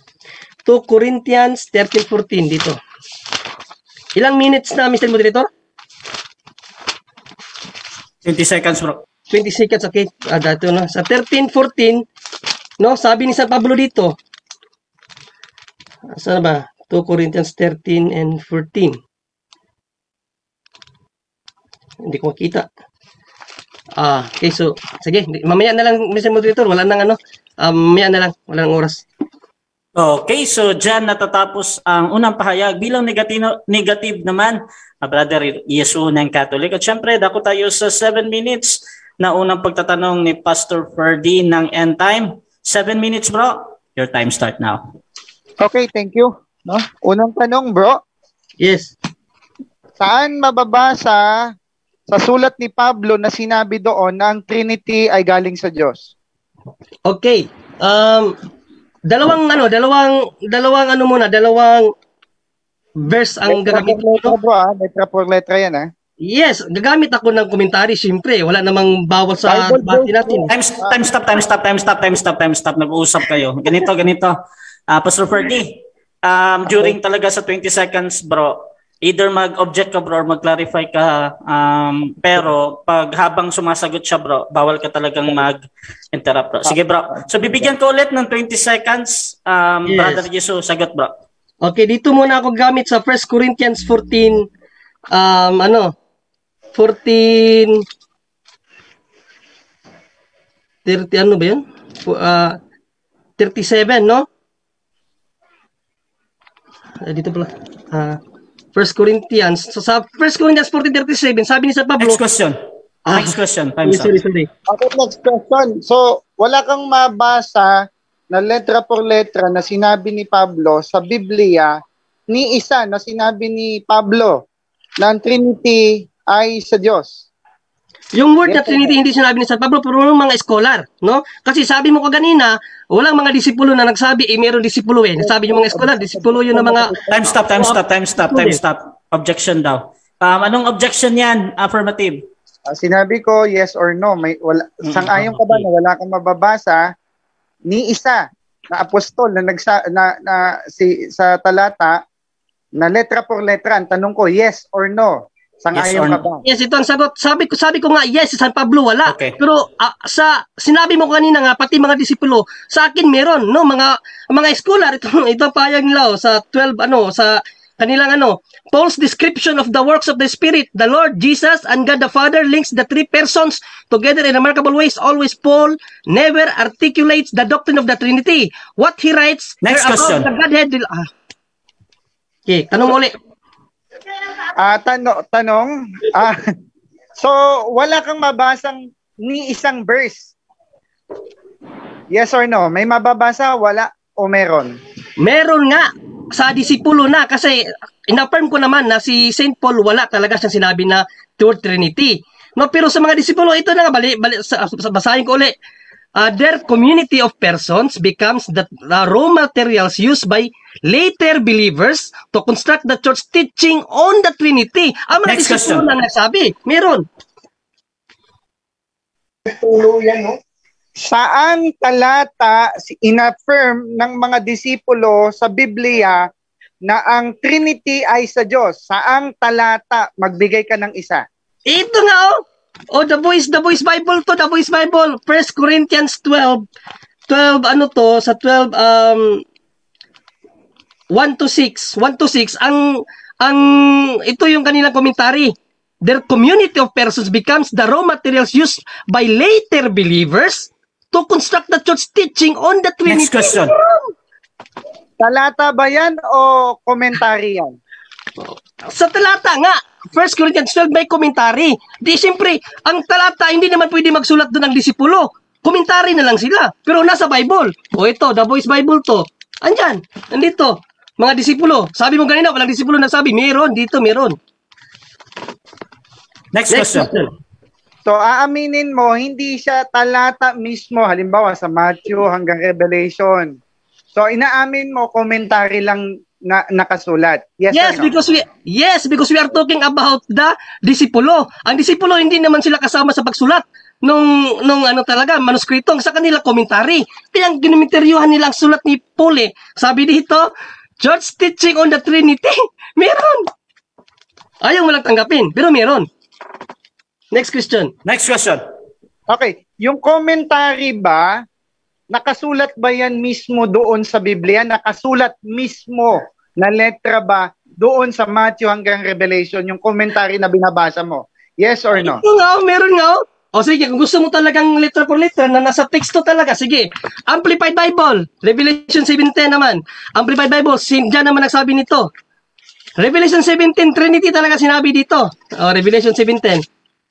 2 Corinthians 13:14 dito. Ilang minutes na, Mr. Moderator? 20 seconds, bro. 20 seconds, okay. Dito no. Sa 13:14, no, sabi ni San Pablo dito. Saan ba? 2 Corinthians 13 and 14. Hindi ko makita. Okay, so, sige, mamaya na lang, Mr. Moderator, wala nang mamaya na lang, wala nang oras. Okay, so dyan natatapos ang unang pahayag. Bilang negative naman, Brother Yesu ng Catholic. At syempre, dako tayo sa 7 minutes na unang pagtatanong ni Pastor Ferdy ng End Time. 7 minutes, bro. Your time start now. Okay, thank you. No? Unang tanong, bro. Yes. Saan mababasa sa sulat ni Pablo na sinabi doon na ang Trinity ay galing sa Diyos? Okay. Dalawang verse ang gagamit ko. Letra por letra yan, ha? Yes, gagamit ako ng komentary, siyempre. Wala namang bawal sa debate natin. Time stop. Nag-uusap kayo. Ganito. Pastor Ferdy, during talaga sa 20 seconds, bro, either mag-object ka, bro, or mag-clarify ka. Pero pag habang sumasagot siya, bro, bawal ka talagang mag-interrupt, bro. Sige, bro. So, bibigyan ko ulit ng 20 seconds. Yes. Brother Jesus, sagot, bro. Okay, dito muna ako gamit sa 1 Corinthians 14, 14, 30, ano ba yun? 37, no? Dito pala. 1 Corinthians. So sa 1 Corinthians 14:37, sabi ni San Pablo. Next question. Next question. Sorry. Okay, next question. So, wala kang mabasa na letra por letra na sinabi ni Pablo sa Biblia ni isa na sinabi ni Pablo na ang Trinity ay sa Diyos. Yung word na Trinity hindi sinabi ni San Pablo, pero ng mga scholar, no? Kasi sabi mo kaganina, walang mga disipulo na nagsabi, meron disipulo eh. Sabi yung mga scholar, disipulo yun ng mga... Time stop. Objection daw. Anong objection yan? Affirmative. Sinabi ko, yes or no. Sang-ayon ka ba na wala kang mababasa ni isa na apostol na sa talata na letra por letra? Ang tanong ko, yes or no? Sang-ayon ka ba? Yes, ito ang sagot. Sabi ko nga, yes, San Pablo wala. Okay. Pero sinabi mo kanina nga, pati mga disipulo, sa akin meron, no? Mga scholar, ito ang payag nila, sa 12, sa kanilang Paul's description of the works of the Spirit, the Lord Jesus and God the Father links the three persons together in remarkable ways. Always Paul never articulates the doctrine of the Trinity. What he writes Next question. About the Godhead. Okay, tanong ulit. Tanong. So, wala kang mabasang ni isang verse. Yes or no? May mababasa, wala o meron? Meron nga sa disipulo na kasi in-affirm ko naman na si St. Paul wala talaga siyang sinabi na Third Trinity. No, pero sa mga disipulo ito na nga basahin ko ulit. Their community of persons becomes the raw materials used by later believers to construct the church teaching on the Trinity. Ang mga disipulo na nagsabi, meron. tuluyan, no? Saan talata in-affirm ng mga disipulo sa Biblia na ang Trinity ay sa Diyos? Saang talata? Magbigay ka ng isa. Ito nga, oh. Oh, The Voice Bible to, The Voice Bible. 1 Corinthians 12, ano to, sa 12, 1 to 6. Ito yung kanilang commentary. Their community of persons becomes the raw materials used by later believers to construct the church teaching on the Trinity. Next question. Talata ba yan o komentary yan? Sa talata nga, 1 Corinthians 12 may commentary. Di siyempre, ang talata hindi naman pwede magsulat doon ng disipulo. Commentary na lang sila. Pero nasa Bible. O ito, The Voice Bible to. Andyan, nandito. Mga disipulo. Sabi mo kanina, walang disipulo na sabi. Meron, dito meron. Next question. So, aaminin mo, hindi siya talata mismo. Halimbawa, sa Matthew hanggang Revelation. So, inaamin mo, commentary lang na nakasulat. Yes, or no? because we are talking about the disipulo. Ang disipulo hindi naman sila kasama sa pagsulat nung ano talaga manuskrito, sa kanila commentary. Kaya ang ginimiteryuhan nila ang sulat ni Paul. Sabi dito, Church teaching on the Trinity. Meron. Ayaw mo lang tanggapin, pero meron. Next question. Okay, yung commentary ba, nakasulat ba yan mismo doon sa Biblia? Nakasulat mismo na letra ba doon sa Matthew hanggang Revelation, yung commentary na binabasa mo? Yes or no? Ito nga, meron nga. O sige, kung gusto mo talagang letra por letra na nasa teksto talaga, sige. Amplified Bible, Revelation 17 naman. Amplified Bible, diyan naman nagsabi nito. Revelation 17, Trinity talaga sinabi dito. O, Revelation 17.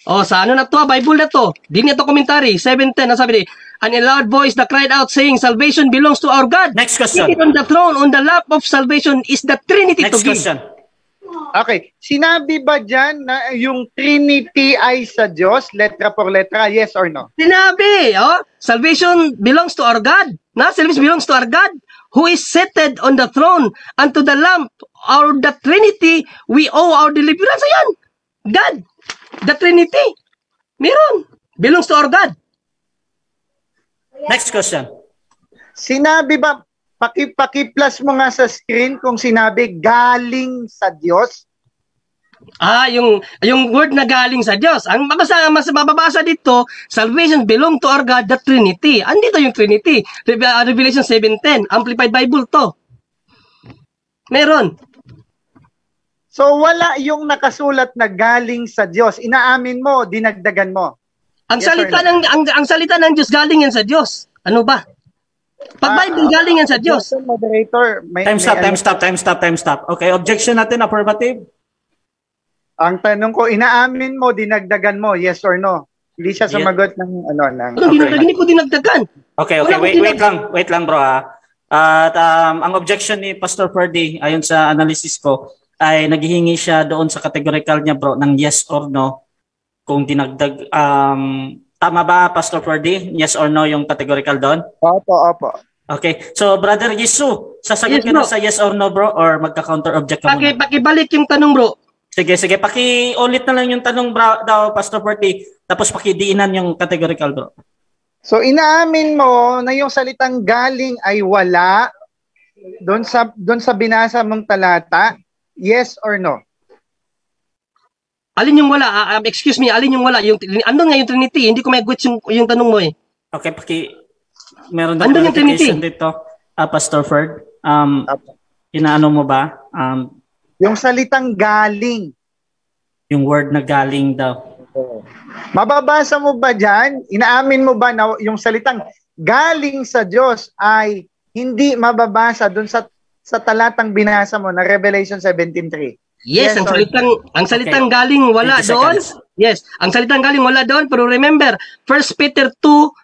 O, sa ano na to, Bible na to. Di niya to commentary. 17, nasabi di, and a loud voice that cried out saying, salvation belongs to our God. Next question. Seated on the throne, on the lap of salvation is the Trinity Next to give. question. Okay, sinabi ba dyan na yung Trinity ay sa Diyos, letra por letra, yes or no? Sinabi, oh, salvation belongs to our God. Na, salvation belongs to our God, who is seated on the throne, and to the Lamb, or the Trinity, we owe our deliverance. Ayan, God, the Trinity, meron, belongs to our God. Next question. Sinabi ba, paki-plus mo nga sa screen kung sinabi galing sa Diyos? Ah, yung word na galing sa Diyos. Ang mas mababasa dito, salvation belong to our God, the Trinity. Andito yung Trinity. Revelation 7:10, Amplified Bible to. Meron. So wala yung nakasulat na galing sa Diyos. Inaamin mo, dinagdagan mo. Ang Yes salita or no? ang salita ng Diyos galing yan sa Diyos. Ano ba? Pag Bible galing yan sa Diyos. Moderator, Time stop. Okay, objection natin, affirmative. Ang tanong ko, inaamin mo, dinagdagan mo, yes or no? Hindi siya sumagot ng ano ng Hindi ko dinagdagan. Okay, wait lang bro ah. At ang objection ni Pastor Ferdy ayon sa analysis ko ay naghihingi siya doon sa categorical niya bro ng yes or no kung dinagdag tama ba Pastor Ferdy? Yes or no yung categorical doon? Opo. Okay. So Brother Yisu, sasagot ka na sa yes or no bro or magka-counter object ka muna? Pakibalik yung tanong bro. Sige. Paki-ulit na lang yung tanong daw, Pastor Ferdy. Tapos pakidiinan yung categorical, bro. So, inaamin mo na yung salitang galing ay wala doon sa binasa mong talata? Yes or no? Alin yung wala? Excuse me, alin yung wala? Ano nga yung Trinity? Hindi ko may-gets yung tanong mo eh. Okay, meron na Andun yung Trinity dito, Pastor Ferd. Inaano mo ba? Yung salitang galing. Yung word na galing daw. Mababasa mo ba dyan? Inaamin mo ba na yung salitang galing sa Diyos ay hindi mababasa dun sa talatang binasa mo na Revelation 17:3? Yes, ang salitang galing wala doon. Yes, ang salitang galing wala doon. Pero remember, 1 Peter 2,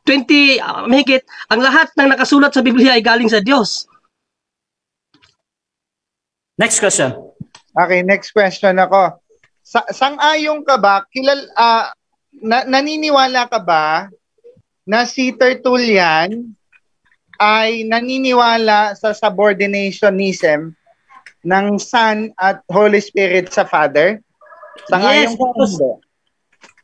20, mahigit, ang lahat ng nakasulat sa Biblia ay galing sa Diyos. Next question. Okay, next question ako. Sang-ayon ka ba? Naniniwala ka ba na si Tertullian ay naniniwala sa subordinationism ng Son at Holy Spirit sa Father? Sang-ayon ka ba?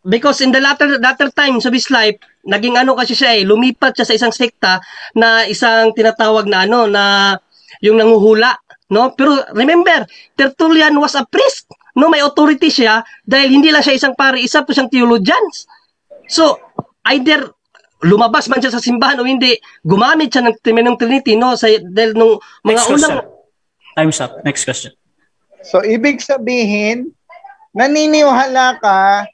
Because in the latter times of his life, naging ano kasi siya lumipat siya sa isang sekta na isang tinatawag na na yung nanguhula, no? Pero remember, Tertullian was a priest, no? May authority siya dahil hindi lang siya isang pari, isa po siyang theologian. So, either lumabas man siya sa simbahan o hindi, gumamit siya ng terminong Trinity, no? Dahil nung mga Next unang... question. Time's up. Next question. So, ibig sabihin, naniniwala ka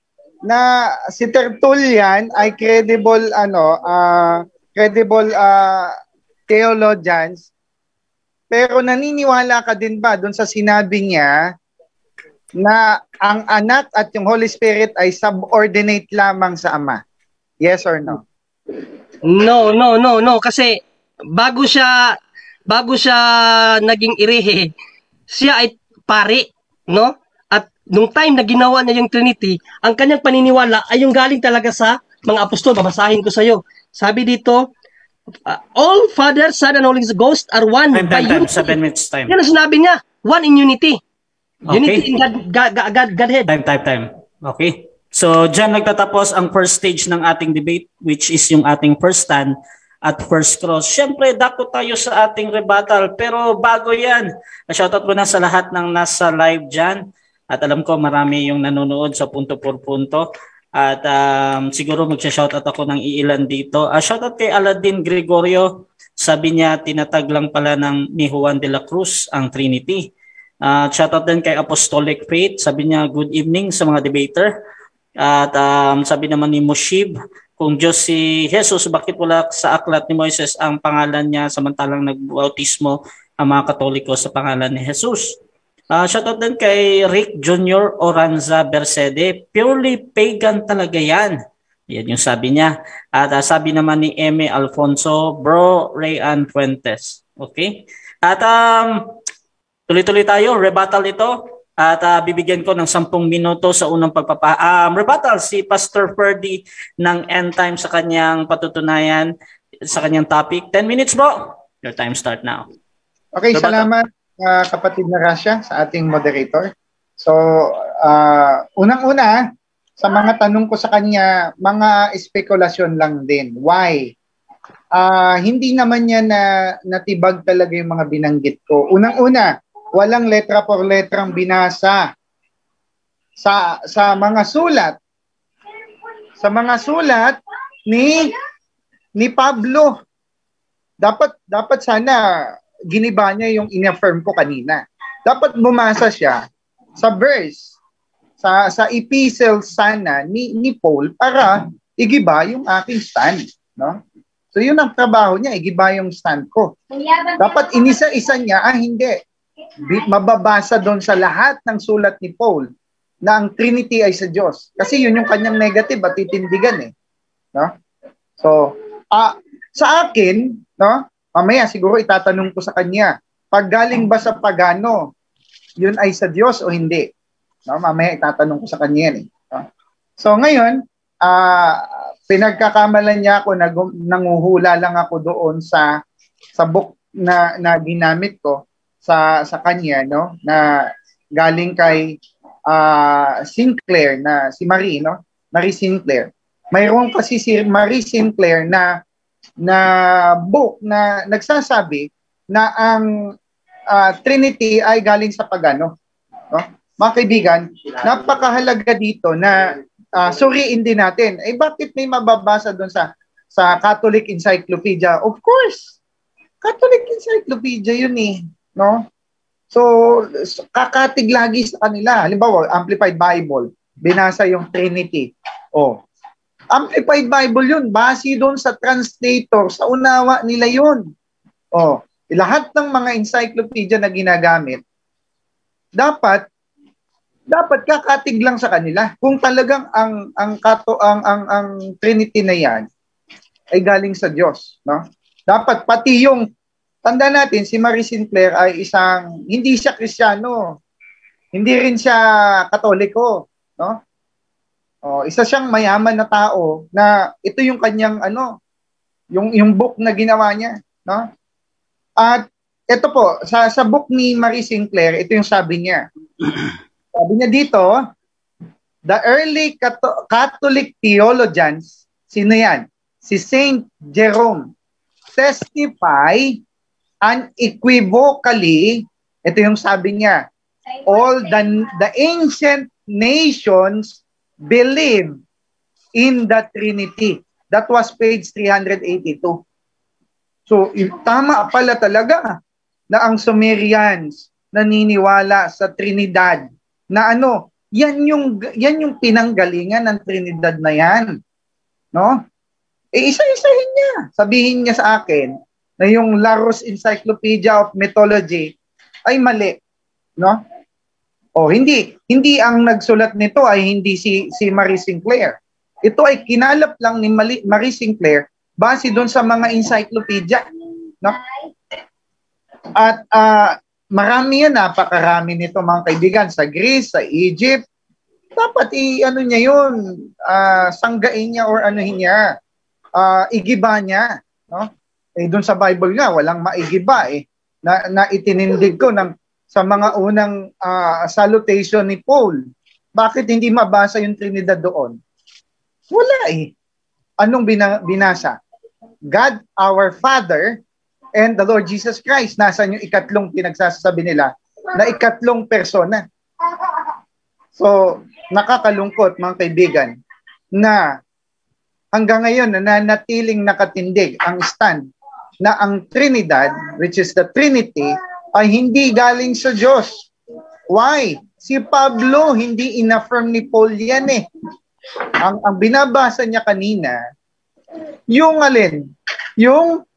na si Tertullian ay credible theologians, pero naniniwala ka din ba doon sa sinabi niya na ang anak at yung Holy Spirit ay subordinate lamang sa Ama? Yes or no? No. Kasi bago siya naging irehe, siya ay pari, no? At nung time na ginawa niya yung Trinity, ang kanyang paniniwala ay yung galing talaga sa mga apostol. Babasahin ko sa iyo. Sabi dito, all Father, Son, and Holy Ghost are one by Time. unity. 7 minutes time. Yan ang sinabi niya. One in unity. Okay. Unity in Godhead. Time. Okay. So, dyan nagtatapos ang first stage ng ating debate, which is yung ating first stand at first cross. Siyempre, dako tayo sa ating rebuttal. Pero bago yan, shoutout ko na sa lahat ng nasa live dyan. At alam ko marami yung nanonood sa punto por punto. At siguro magsha-shoutout ako ng iilan dito. Shoutout kay Aladdin Gregorio. Sabi niya, tinatag lang pala ni Juan de la Cruz ang Trinity. Shoutout din kay Apostolic Faith. Sabi niya, good evening sa mga debater. At sabi naman ni Mushib, kung Diyos si Jesus, bakit wala sa aklat ni Moises ang pangalan niya samantalang nagbautismo ang mga Katoliko sa pangalan ni Jesus? Shoutout din kay Rick Jr. Oranza Bersede. Purely pagan talaga yan. Yan yung sabi niya. At sabi naman ni Eme Alfonso, Bro Rayan Fuentes. Okay? At tuloy-tuloy tayo. Rebuttal ito. At bibigyan ko ng 10 minuto sa unang rebuttal si Pastor Ferdy ng End Time sa kanyang patutunayan sa kanyang topic. 10 minutes, bro. Your time start now. Okay, salamat kapatid na Rasha sa ating moderator. So, unang-una, sa mga tanong ko sa kanya, mga espekulasyon lang din. Why? Hindi naman niya natibag talaga yung mga binanggit ko. Unang-una, walang letra por letrang binasa sa mga sulat. Sa mga sulat ni Pablo. Dapat sana giniba niya yung in-affirm ko kanina. Dapat bumasa siya sa verse, sa epistle sana ni Paul para igiba yung aking stand, no? So yun ang trabaho niya, igiba yung stand ko. Dapat inisa-isa niya, hindi. Mababasa doon sa lahat ng sulat ni Paul na ang Trinity ay sa Diyos. Kasi yun yung kanyang negative at titindigan no? So, sa akin, no? Mamaya siguro itatanong ko sa kanya, pag galing ba sa pagano, yun ay sa Diyos o hindi? No? Mamaya itatanong ko sa kanya yan. No? So ngayon, pinagkakamalan niya ako, nanguhula lang ako doon sa book na ginamit ko sa kanya, no, na galing kay Sinclair, na si Marie, no, Marie Sinclair. Mayroon kasi si Marie Sinclair na book na nagsasabi na ang Trinity ay galing sa pagano, no? Mga kaibigan, napakahalaga dito na suriin din natin. Bakit may mababasa doon sa Catholic Encyclopedia? Of course, Catholic Encyclopedia yun no? So, kakatig lagi sa kanila. Halimbawa, Amplified Bible, binasa yung Trinity. Amplified Bible yun, base doon sa translator, sa unawa nila yun. Lahat ng mga encyclopedia na ginagamit, dapat kakatig lang sa kanila. Kung talagang ang Trinity na yan ay galing sa Diyos, no? Dapat pati yung tanda natin, si Marie Sinclair ay hindi siya Kristiyano. Hindi rin siya Katoliko, no? Isa siyang mayaman na tao na ito yung kanyang yung book na ginawa niya, no? At ito po, sa book ni Marie Sinclair, ito yung sabi niya. Sabi niya dito, The early Catholic theologians, sino yan? Si Saint Jerome, testify unequivocally, ito yung sabi niya, all the ancient nations believe in the Trinity. That was page 382. So, tama pala talaga na ang Sumerians naniniwala sa Trinidad na ano, yan yung pinanggalingan ng Trinidad na yan. No? Isa-isahin niya. Sabihin niya sa akin na yung Larousse Encyclopedia of Mythology ay mali. No? O hindi ang nagsulat nito ay hindi si Marie Sinclair. Ito ay kinalap lang ni Marie Sinclair base doon sa mga encyclopedia. No? At marami yan, napakarami nito mga kaibigan, sa Greece, sa Egypt. Dapat niya yun, sanggain niya or anuhin niya, igiba niya. No? Doon sa Bible nga, walang maigiba na itinindig ko sa mga unang salutation ni Paul. Bakit hindi mabasa yung Trinidad doon? Wala Anong binasa? God, our Father, and the Lord Jesus Christ. Nasaan yung ikatlong pinagsasabi nila na ikatlong persona? So, nakakalungkot mga kaibigan na hanggang ngayon nananatiling nakatindig ang stand na ang Trinidad, which is the Trinity, ay hindi galing sa Diyos. Why? Si Pablo hindi inaffirm ni Paul yan Ang binabasa niya kanina, yung alin? Yung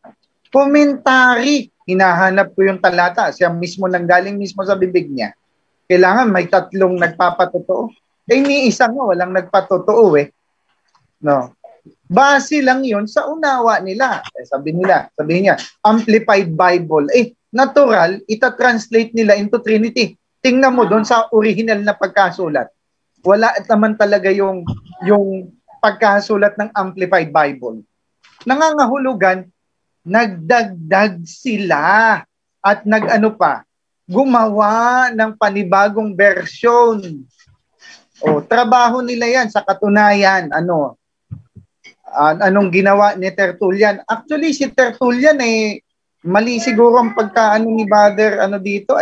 commentary. Hinahanap ko yung talata. Siya mismo nanggaling mismo sa bibig niya. Kailangan may tatlong nagpapatotoo. Ni isa nga, walang nagpatotoo No. Base lang yun sa unawa nila. Sabi niya, Amplified Bible. Natural, ita-translate nila into Trinity. Tingnan mo doon sa original na pagkasulat. Wala naman talaga yung pagkasulat ng Amplified Bible. Nangangahulugan, nagdagdag sila at gumawa ng panibagong version. Trabaho nila yan sa katunayan. Anong ginawa ni Tertullian? Actually, si Tertullian mali siguro ang pagkaano ni Brother dito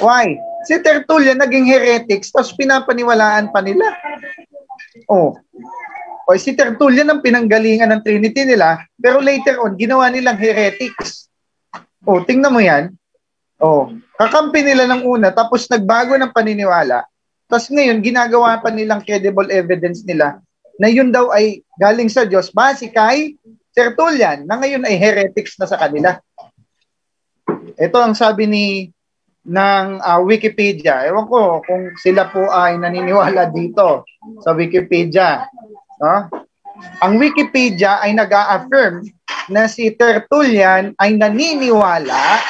Why? Si Tertullian naging heretics tapos pinapaniwalaan pa nila. Si Tertullian ang pinanggalingan ng Trinity nila, pero later on, ginawa nilang heretics. Tingnan mo yan. Kakampi nila ng una, tapos nagbago ng paniniwala. Tapos ngayon, ginagawa pa nilang credible evidence nila na yun daw ay galing sa Diyos, base kay Tertullian, na ngayon ay heretics na sa kanila. Ito ang sabi ng Wikipedia. Ewan ko kung sila po ay naniniwala dito sa Wikipedia. Ang Wikipedia ay nag-a-affirm na si Tertullian ay naniniwala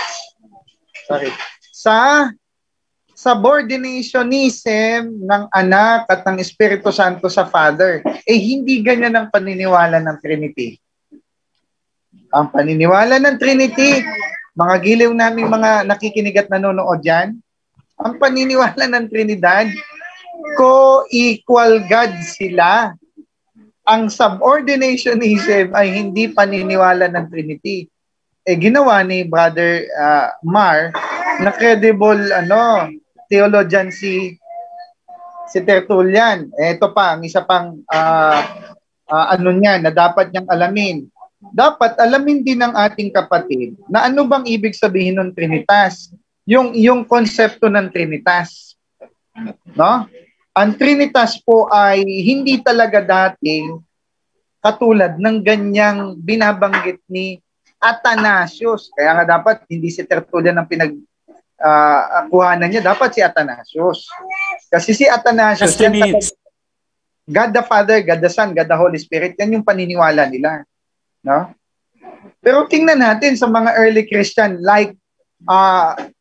sa subordinationism ng anak at ng Espiritu Santo sa Father. Hindi ganyan ang paniniwala ng Trinity. Ang paniniwala ng Trinity, mga giliw naming mga nakikinig at nanonood dyan, ang paniniwala ng Trinidad, co-equal God sila. Ang subordinationism ay hindi paniniwala ng Trinity. Ginawa ni Brother Mar na credible theologian si Tertullian. Ito pa, ang isa pang na dapat niyang alamin. Dapat alamin din ng ating kapatid na ano bang ibig sabihin ng Trinitas. Yung konsepto ng Trinitas. No? Ang Trinitas po ay hindi talaga dating katulad ng ganyang binabanggit ni Athanasius. Kaya nga dapat hindi si Tertullian ang kuhanan niya, dapat si Athanasius. Kasi si Athanasius, God the Father, God the Son, God the Holy Spirit, yan yung paniniwala nila. No? Pero tingnan natin sa mga early Christian, like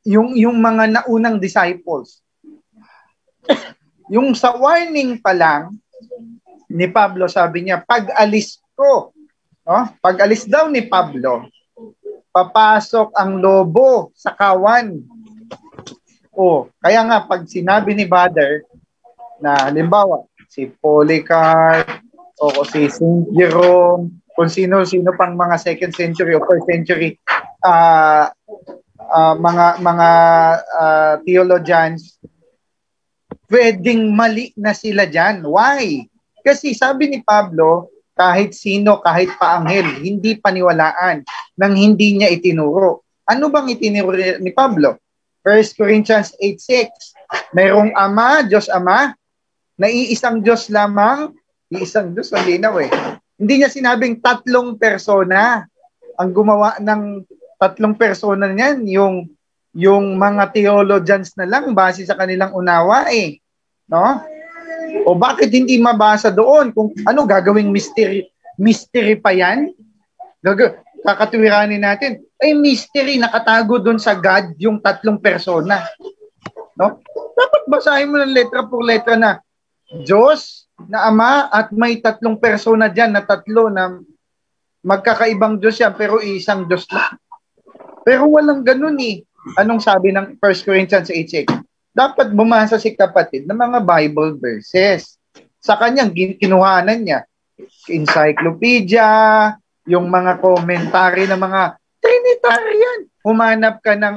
yung mga naunang disciples. Yung sa warning pa lang ni Pablo, sabi niya, pag-alis ko, pag-alis daw ni Pablo, papasok ang lobo sa kawan. Kaya nga, pag sinabi ni Brother, na halimbawa, si Polycarp, o si Saint Jerome, kung sino-sino pang mga 2nd century o 4th century mga theologians, pwedeng mali na sila dyan. Why? Kasi sabi ni Pablo, kahit sino, kahit paanghel, hindi paniwalaan nang hindi niya itinuro. Ano bang itinuro ni Pablo? 1 Corinthians 8:6. Mayroong Ama, Diyos Ama, na iisang Diyos lamang, iisang Diyos, ang linaw eh. Hindi niya sinabing 3 persona. Ang gumawa ng 3 persona niyan, yung mga theologians na lang base sa kanilang unawa eh. No? O bakit hindi mabasa doon? Kung ano gagawing mystery pa yan? Kakatwiranin natin. Ay, mystery, nakatago doon sa God yung 3 persona. No? Dapat basahin mo ng letra por letra na Diyos na Ama at may 3 persona dyan na 3 na magkakaibang Diyos yan pero isang Diyos lang. Pero walang ganun eh. Anong sabi ng 1 Corinthians 8:6? Dapat bumasa si kapatid ng mga Bible verses. Sa kanyang kinuhanan niya, encyclopedia, yung mga commentary ng mga Trinitarian. Humanap ka ng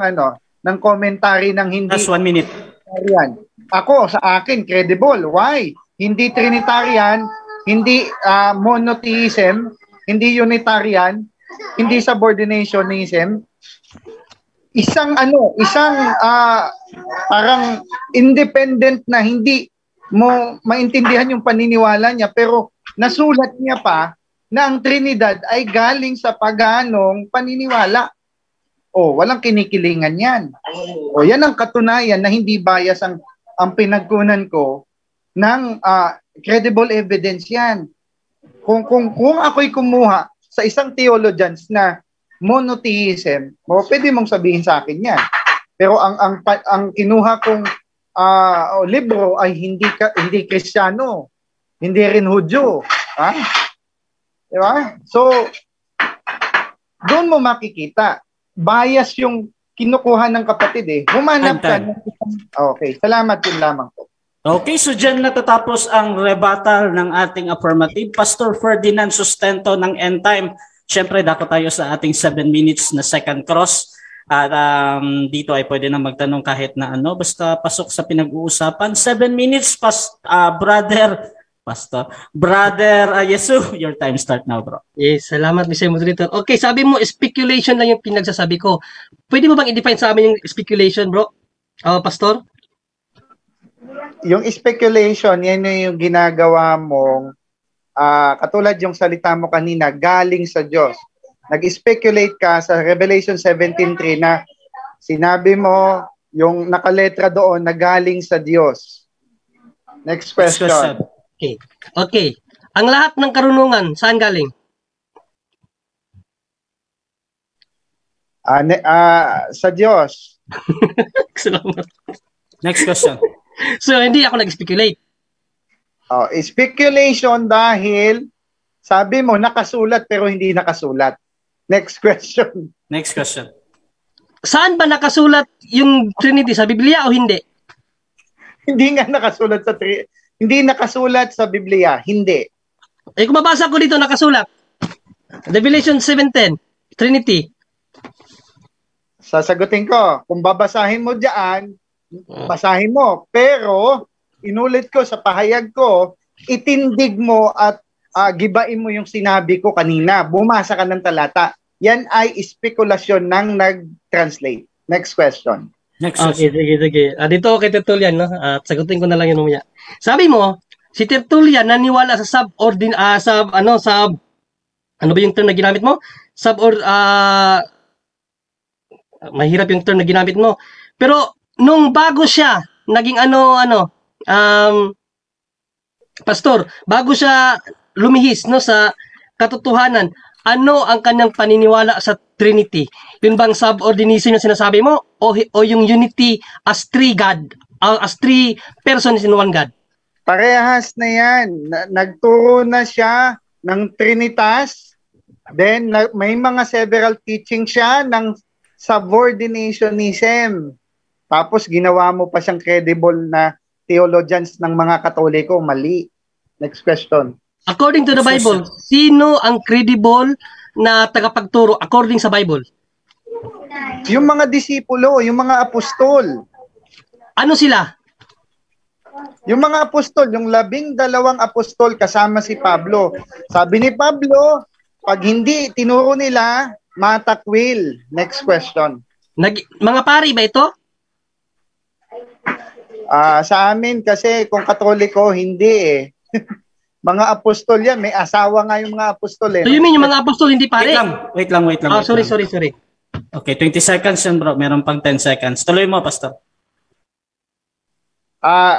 ng commentary ng hindi Just 1 minute. Trinitarian. Ako, sa akin, credible. Why? Hindi Trinitarian, hindi monotheism, hindi Unitarian, hindi subordinationism. Isang parang independent na hindi mo maintindihan yung paniniwala niya pero nasulat niya pa na ang Trinidad ay galing sa paganong paniniwala. O, walang kinikilingan yan. O, yan ang katunayan na hindi bias ang pinagkunan ko ng credible evidence yan. Kung ako'y kumuha sa isang theologians na monotheism, pwede mong sabihin sa akin yan. Pero ang kinuha kong libro ay hindi Kristiyano, hindi rin Hudyo. Ha? Diba? So, doon mo makikita. Bias yung kinukuha ng kapatid eh. Humanap ka. Okay, salamat yun lamang po. Okay, so dyan natatapos ang rebuttal ng ating affirmative. Pastor Ferdinand Sustento ng End Time. Siyempre, dako tayo sa ating 7 minutes na second cross. At dito ay pwede na magtanong kahit na basta pasok sa pinag-uusapan. 7 minutes, Brother Yesu, your time start now, bro. Yes, salamat, Mr. Moderator. Okay, sabi mo, speculation lang yung pinagsasabi ko. Pwede mo bang i-define sa amin yung speculation, bro? Pastor? Yung speculation, yan yung ginagawa mong katulad yung salita mo kanina, galing sa Diyos. Nag-speculate ka sa Revelation 17:3 na sinabi mo yung nakaletra doon na galing sa Diyos. Next question. Okay. Ang lahat ng karunungan, saan galing? Sa Diyos. Salamat. Next question. So, hindi ako nag-speculate. Speculation dahil sabi mo nakasulat pero hindi nakasulat. Next question. Next question. Saan ba nakasulat yung Trinity? Sa Biblia o hindi? Hindi nga nakasulat hindi nakasulat sa Biblia. Hindi. Kung mabasa ko dito, nakasulat. Revelation 7:10, Trinity. Sasagutin ko. Kung babasahin mo diyan, basahin mo. Pero, inulit ko sa pahayag ko, itindig mo at gibain mo yung sinabi ko kanina. Bumasa ka ng talata. Yan ay spekulasyon ng nag-translate. Next question. Next question. Okay, sige. Dito kay Tertullian, no? At sagutin ko na lang yun mamaya. Sabi mo, si Tertullian naniwala sa ano ba yung term na ginamit mo? Mahirap yung term na ginamit mo. Pero, nung bago siya, naging pastor, bago siya lumihis sa katotohanan, ano ang kanyang paniniwala sa Trinity? Yun bang subordination yung sinasabi mo? O yung unity as three God? As three persons in one God? Parehas na yan. Nagturo na siya ng Trinitas. Then, may mga several teaching siya ng subordinationism. Tapos, ginawa mo pa siyang credible na theologians ng mga Katoliko. Mali. Next question. According to the Next Bible, sino ang credible na tagapagturo according sa Bible? Yung mga disipulo, yung mga apostol. Ano sila? Yung mga apostol, yung 12 apostol kasama si Pablo. Sabi ni Pablo, pag hindi tinuro nila, matakwil. Next question. Mga pari ba ito? Sa amin kasi kung Katoliko, hindi eh. Mga apostol yan, may asawa nga yung mga apostol eh. So you mean yung mga apostol hindi pare? Wait lang. Sorry. Okay, 20 seconds yun bro. Meron pang 10 seconds. Tuloy mo, Pastor.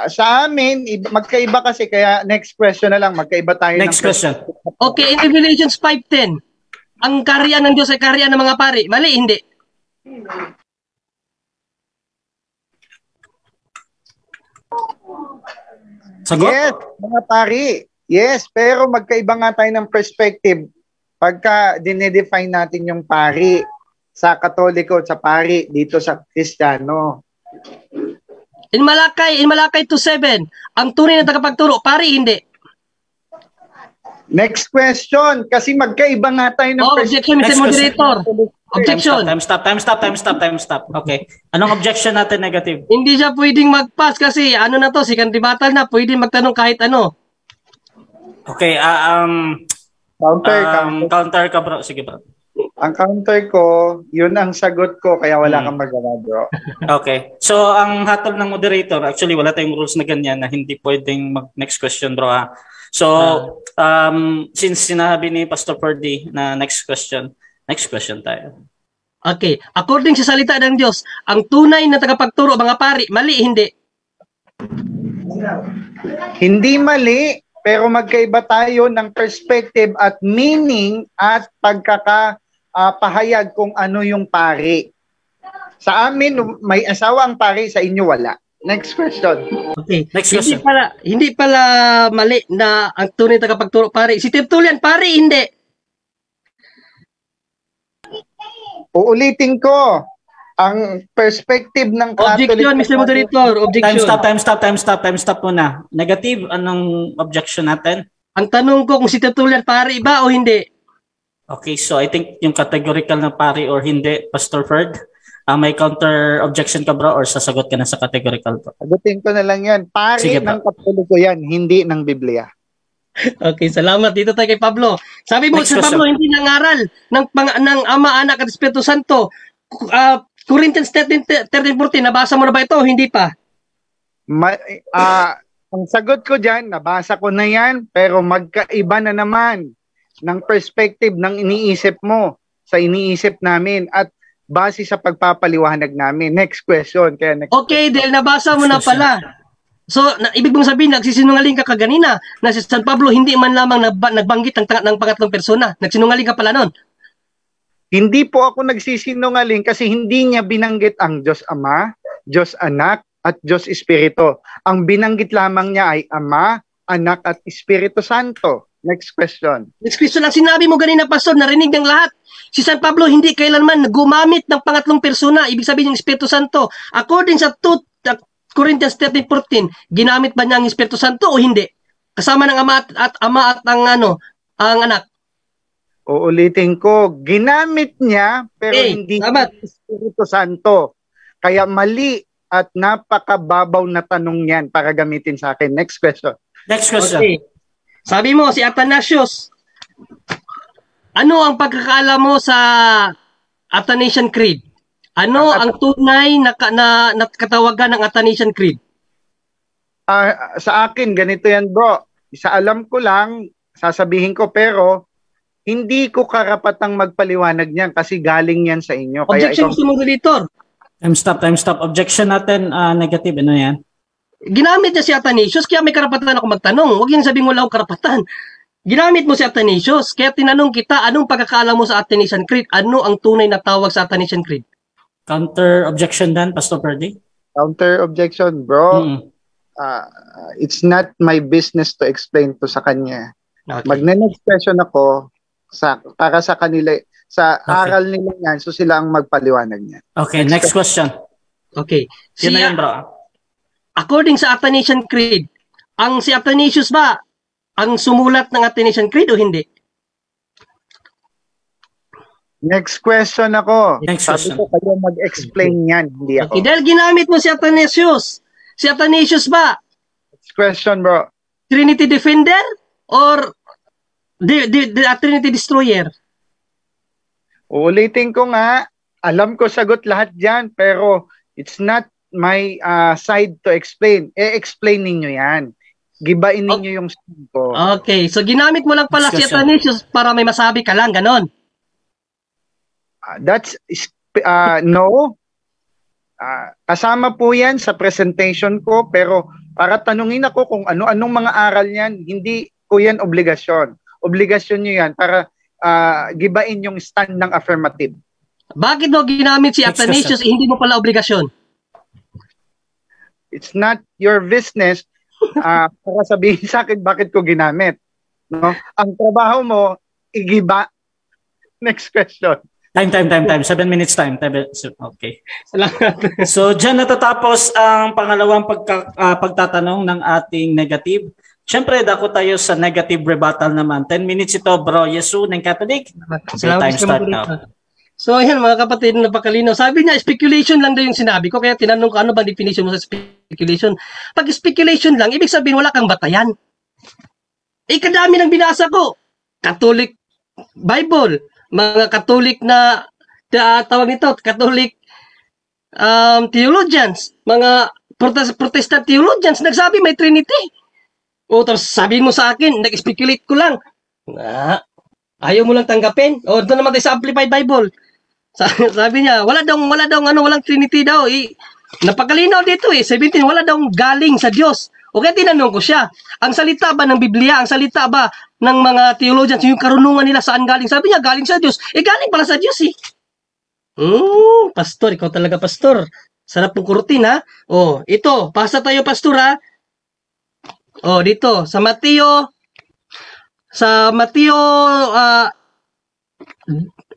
Sa amin, magkaiba kasi, kaya next question na lang, magkaiba tayo. Next question. Okay, in Revelations 5:10, ang kaharian ng Diyos ay kaharian ng mga pari. Mali, hindi. Sagot? Yes, mga pari. Yes, pero magkaiba nga tayo ng perspective pagka dinedefine natin yung pari sa Katoliko at sa pari dito sa Kristiyano. In Malakay 2:7, ang tunay na tagapagturo, pari, hindi. Next question, kasi magkaiba nga tayo ng Objection, Mr. Moderator. Objection. Time stop. Okay. Anong objection natin negative? Hindi siya pwedeng mag-pass kasi ano na to, second battle na, pwedeng magtanong kahit ano. Okay, counter ka bro. Sige bro. Ang counter ko, yun ang sagot ko, kaya wala kang magawa, bro. Okay. So, ang hatol ng moderator, actually, wala tayong rules na ganyan na hindi pwedeng mag-next question, bro. So, since sinabi ni Pastor Ferdy na next question tayo. Okay. According sa salita ng Diyos, ang tunay na tagapagturo, mga pari, mali, hindi. Hindi mali, pero magkaiba tayo ng perspective at meaning at pahayag kung ano yung pari. Sa amin, may asawa ang pari, sa inyo wala. Next question. Okay. Next question. Hindi pala mali na ang tunay na tagapagturo, pari. Si Tertullian, pari, hindi. Uulitin ko, ang perspective ng Catholic... Objection, Mr. Moderator. Objection. Time stop muna. Negative, anong objection natin? Ang tanong ko kung si Tertullian, pari ba o hindi? Okay, so I think yung categorical na pari or hindi, Pastor Ferd, may counter objection ka bro or sasagot ka na sa categorical bro? Sagutin ko na lang yan. Pari Sige, ng Katoliko yan, hindi ng Biblia. Okay, salamat. Dito tayo kay Pablo. Sabi mo, Next si Pablo question. hindi nangaral ng Ama, Anak at Espiritu Santo. Corinthians 13:14, nabasa mo na ba ito o hindi pa? Ang sagot ko dyan, nabasa ko na yan, pero magkaiba na naman ng perspective ng iniisip mo sa iniisip namin at base sa pagpapaliwanag namin. Next question. Okay, dahil nabasa mo na pala. So, ibig mong sabihin, nagsisinungaling ka kaganina na si San Pablo hindi man lamang nagbanggit ng pangatlong persona. Nagsinungaling ka pala nun. Hindi po ako nagsisinungaling kasi hindi niya binanggit ang Diyos Ama, Diyos Anak, at Diyos Espiritu. Ang binanggit lamang niya ay Ama, Anak, at Espiritu Santo. Next question. Next question lang sinabi mo ganina, Pastor, narinig ng lahat. Si San Pablo hindi kailanman gumamit ng pangatlong persona, ibig sabihin ng Espiritu Santo. According sa Corinthians 13:14, ginamit ba niya ang Espiritu Santo o hindi? Kasama ng Ama at ang Anak. Uulitin ko, ginamit niya pero hindi tama. Espiritu Santo. Kaya mali at napakababaw na tanong yan para gamitin sa akin. Next question. Next question. Okay. Sabi mo, si Athanasius, ano ang pagkakaalam mo sa Athanasian Creed? Ano ang tunay na katawagan ng Athanasian Creed? Sa akin, ganito yan bro. Sa alam ko lang, sasabihin ko, pero hindi ko karapatang magpaliwanag niyan kasi galing yan sa inyo. Objection, Mr. Moderator. Time stop. Objection natin, negative. Ano yan? Ginamit niya si Athanasius, kaya may karapatan ako magtanong. Huwag yung sabihin wala akong karapatan. Ginamit mo si Athanasius, kaya tinanong kita, anong pagkakaalam mo sa Athanasian Creed? Ano ang tunay na tawag sa Athanasian Creed? Counter objection dan, Pastor Ferdy? Counter objection, bro. It's not my business to explain to sa kanya. Okay. Magne-next question ako para sa kanila, sa aral nila yan, so sila ang magpaliwanag niya. Okay, next question. Okay. Yan na yan, bro. According sa Athanasian Creed, si Athanasius ba, ang sumulat ng Athanasian Creed o hindi? Next question ako. Next Sabi question. ko kayo mag-explain yan, hindi ako. Okay, dahil ginamit mo si Athanasius. Si Athanasius ba, Next question, bro. Trinity Defender or the Trinity Destroyer? Uulitin ko nga, alam ko sagot lahat dyan, pero it's not my side to explain. Explain ninyo yan. Gibain ninyo yung side ko. Okay, so ginamit mo lang pala si Discussion. Athanasius para may masabi ka lang, ganon. No. Kasama po yan sa presentation ko, pero para tanungin ako kung ano-anong mga aral yan, hindi ko yan obligasyon. Obligasyon nyo yan para gibain yung stand ng affirmative. Bakit mo ginamit si Next Athanasius, hindi mo pala obligasyon? It's not your business para sabihin sa akin bakit ko ginamit. No? Ang trabaho mo, igiba. Next question. Time. 7 minutes time. Okay. Salamat. So, dyan natatapos ang pangalawang pagtatanong ng ating negative. Siyempre, dako tayo sa negative rebuttal naman. 10 minutes ito, bro. Yesu ng Catholic. Okay, time start now. So, ayan mga kapatid, napakalino. Sabi niya, speculation lang daw yung sinabi ko. Kaya tinanong ko, ano ba definition mo sa speculation? Pag speculation lang, ibig sabihin wala kang batayan. Kadami ng binasa ko. Catholic Bible. Mga Catholic na, tawag nito, Catholic theologians. Mga Protestant theologians. Nagsabi may Trinity. O, tapos sabihin mo sa akin, nag-speculate ko lang. Ayaw mo lang tanggapin. O, doon naman tayo sa Amplified Bible. Sabi niya, walang Trinity daw. Napakalinaw dito 17, wala daw galing sa Diyos. O kaya tinanong ko siya, ang salita ba ng Biblia, ang salita ba ng mga theologians, yung karunungan nila saan galing? Sabi niya, galing sa Diyos. Galing pala sa Diyos pastor, ikaw talaga pastor. Sarap ng kurutin ha. O, ito, pasa tayo pastor ha. O, dito, sa Mateo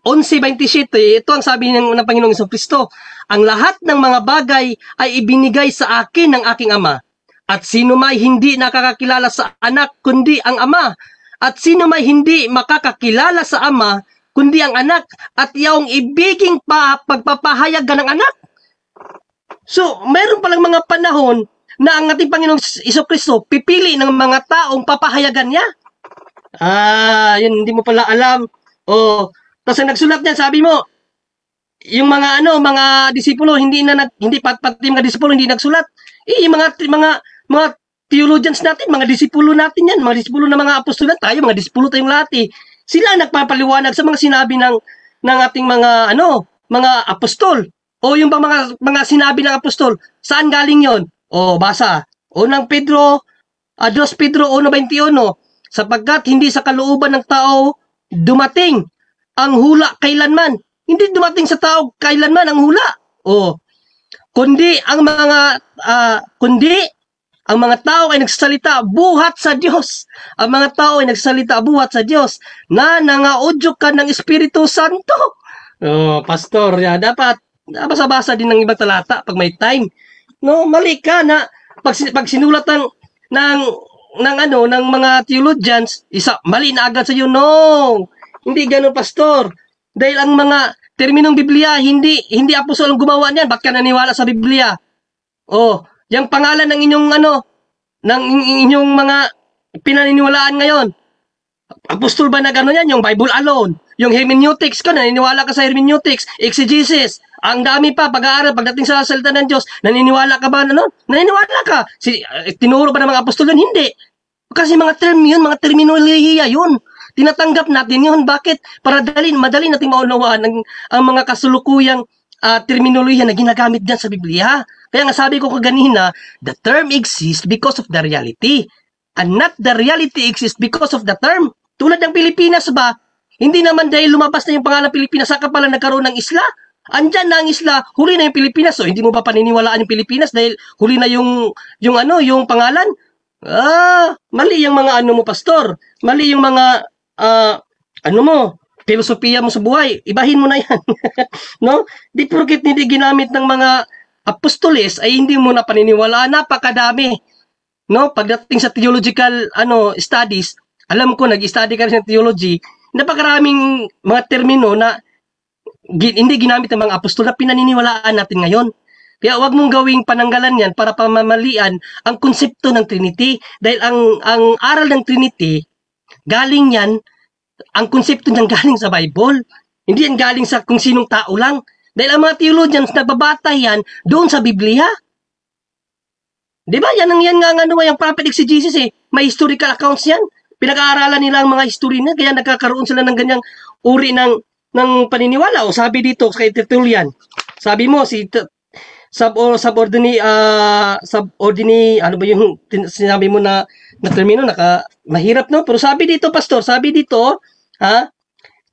11:27, ito ang sabi ng Panginoong Jesucristo, ang lahat ng mga bagay ay ibinigay sa akin ng aking Ama. At sino may hindi nakakakilala sa anak kundi ang Ama. At sino may hindi makakakilala sa Ama kundi ang anak. At yaong ibiging pagpapahayag ng anak. So, mayroon palang mga panahon na ang ating Panginoong Jesucristo pipili ng mga taong papahayagan niya. Yun, hindi mo pala alam. Tapos ang nagsulat niya, sabi mo, yung mga disipulo, hindi pati mga disipulo hindi nagsulat. Yung mga theologians natin, mga disipulo natin yan, mga disipulo ng mga apostolan, tayo, mga disipulo tayong lahat. Sila nagpapaliwanag sa mga sinabi ng ating mga apostol. O yung mga sinabi ng apostol, saan galing yon? Basa. Unang Pedro, 2 Pedro 1:21, sapagkat hindi sa kalooban ng tao dumating ang hula kailanman. Hindi dumating sa tao kailanman ang hula. Kundi ang mga tao ay nagsalita buhat sa Diyos. Ang mga tao ay nagsalita buhat sa Diyos na nangaudyok ka ng Espiritu Santo. Pastor, dapat basa-basa din ng ibang talata pag may time. No, mali ka na pag sinulat ng mga theologians, mali na agad sa iyo. No. Hindi ganoon, pastor. Dahil ang mga terminong Biblia, hindi apostol ang gumawa niyan. Ba't ka naniwala sa Biblia? Yung pangalan ng inyong mga pinaniniwalaan ngayon. Apostol ba na gano'n yan? Yung Bible alone. Yung hermeneutics ka, naniniwala ka sa hermeneutics. Exegesis. Ang dami pa, pag-aaral, pagdating sa salita ng Diyos, naniniwala ka ba? Naniniwala ka. Tinuro ba ng mga apostol yun? Hindi. Kasi mga term yun, mga terminolohiya yun. Tinatanggap natin yun. Bakit? Para madali natin maunawaan ang mga kasulukuyang terminolohiya na ginagamit dyan sa Biblia. Kaya nga sabi ko kaganina, the term exists because of the reality. And not the reality exists because of the term. Tulad ng Pilipinas ba, hindi naman dahil lumabas na yung pangalan Pilipinas, saka pala nagkaroon ng isla. Andyan na ang isla, huli na yung Pilipinas. So, hindi mo ba paniniwalaan yung Pilipinas dahil huli na yung pangalan? Mali yung mga mo, pastor. Mali yung mga, filosofiya mo sa buhay. Ibahin mo na yan. No? Di porket hindi ginamit ng mga apostoles ay hindi mo na paniniwalaan. Napakadami. no, pagdating sa theological studies, alam ko nag-study ka rin sa theology, napakaraming mga termino na hindi ginamit ng mga apostol na pinaniniwalaan natin ngayon. Kaya wag mong gawing pananggalan yan para pamamalian ang konsepto ng Trinity. Dahil ang aral ng Trinity, galing yan, ang konsepto niyan galing sa Bible. Hindi yan galing sa kung sinong tao lang. Dahil ang mga theologians nagbabatay yan doon sa Biblia. Di ba? Yan nga yung prophet exegesis eh. May historical accounts yan. Pinag-aaralan nila ang mga history na, kaya nagkakaroon sila ng ganyang uri ng paniniwala. O sabi dito kay Tertullian, sabi mo si subordinate, ano ba yung sinabi mo na termino, mahirap no? Pero sabi dito, pastor,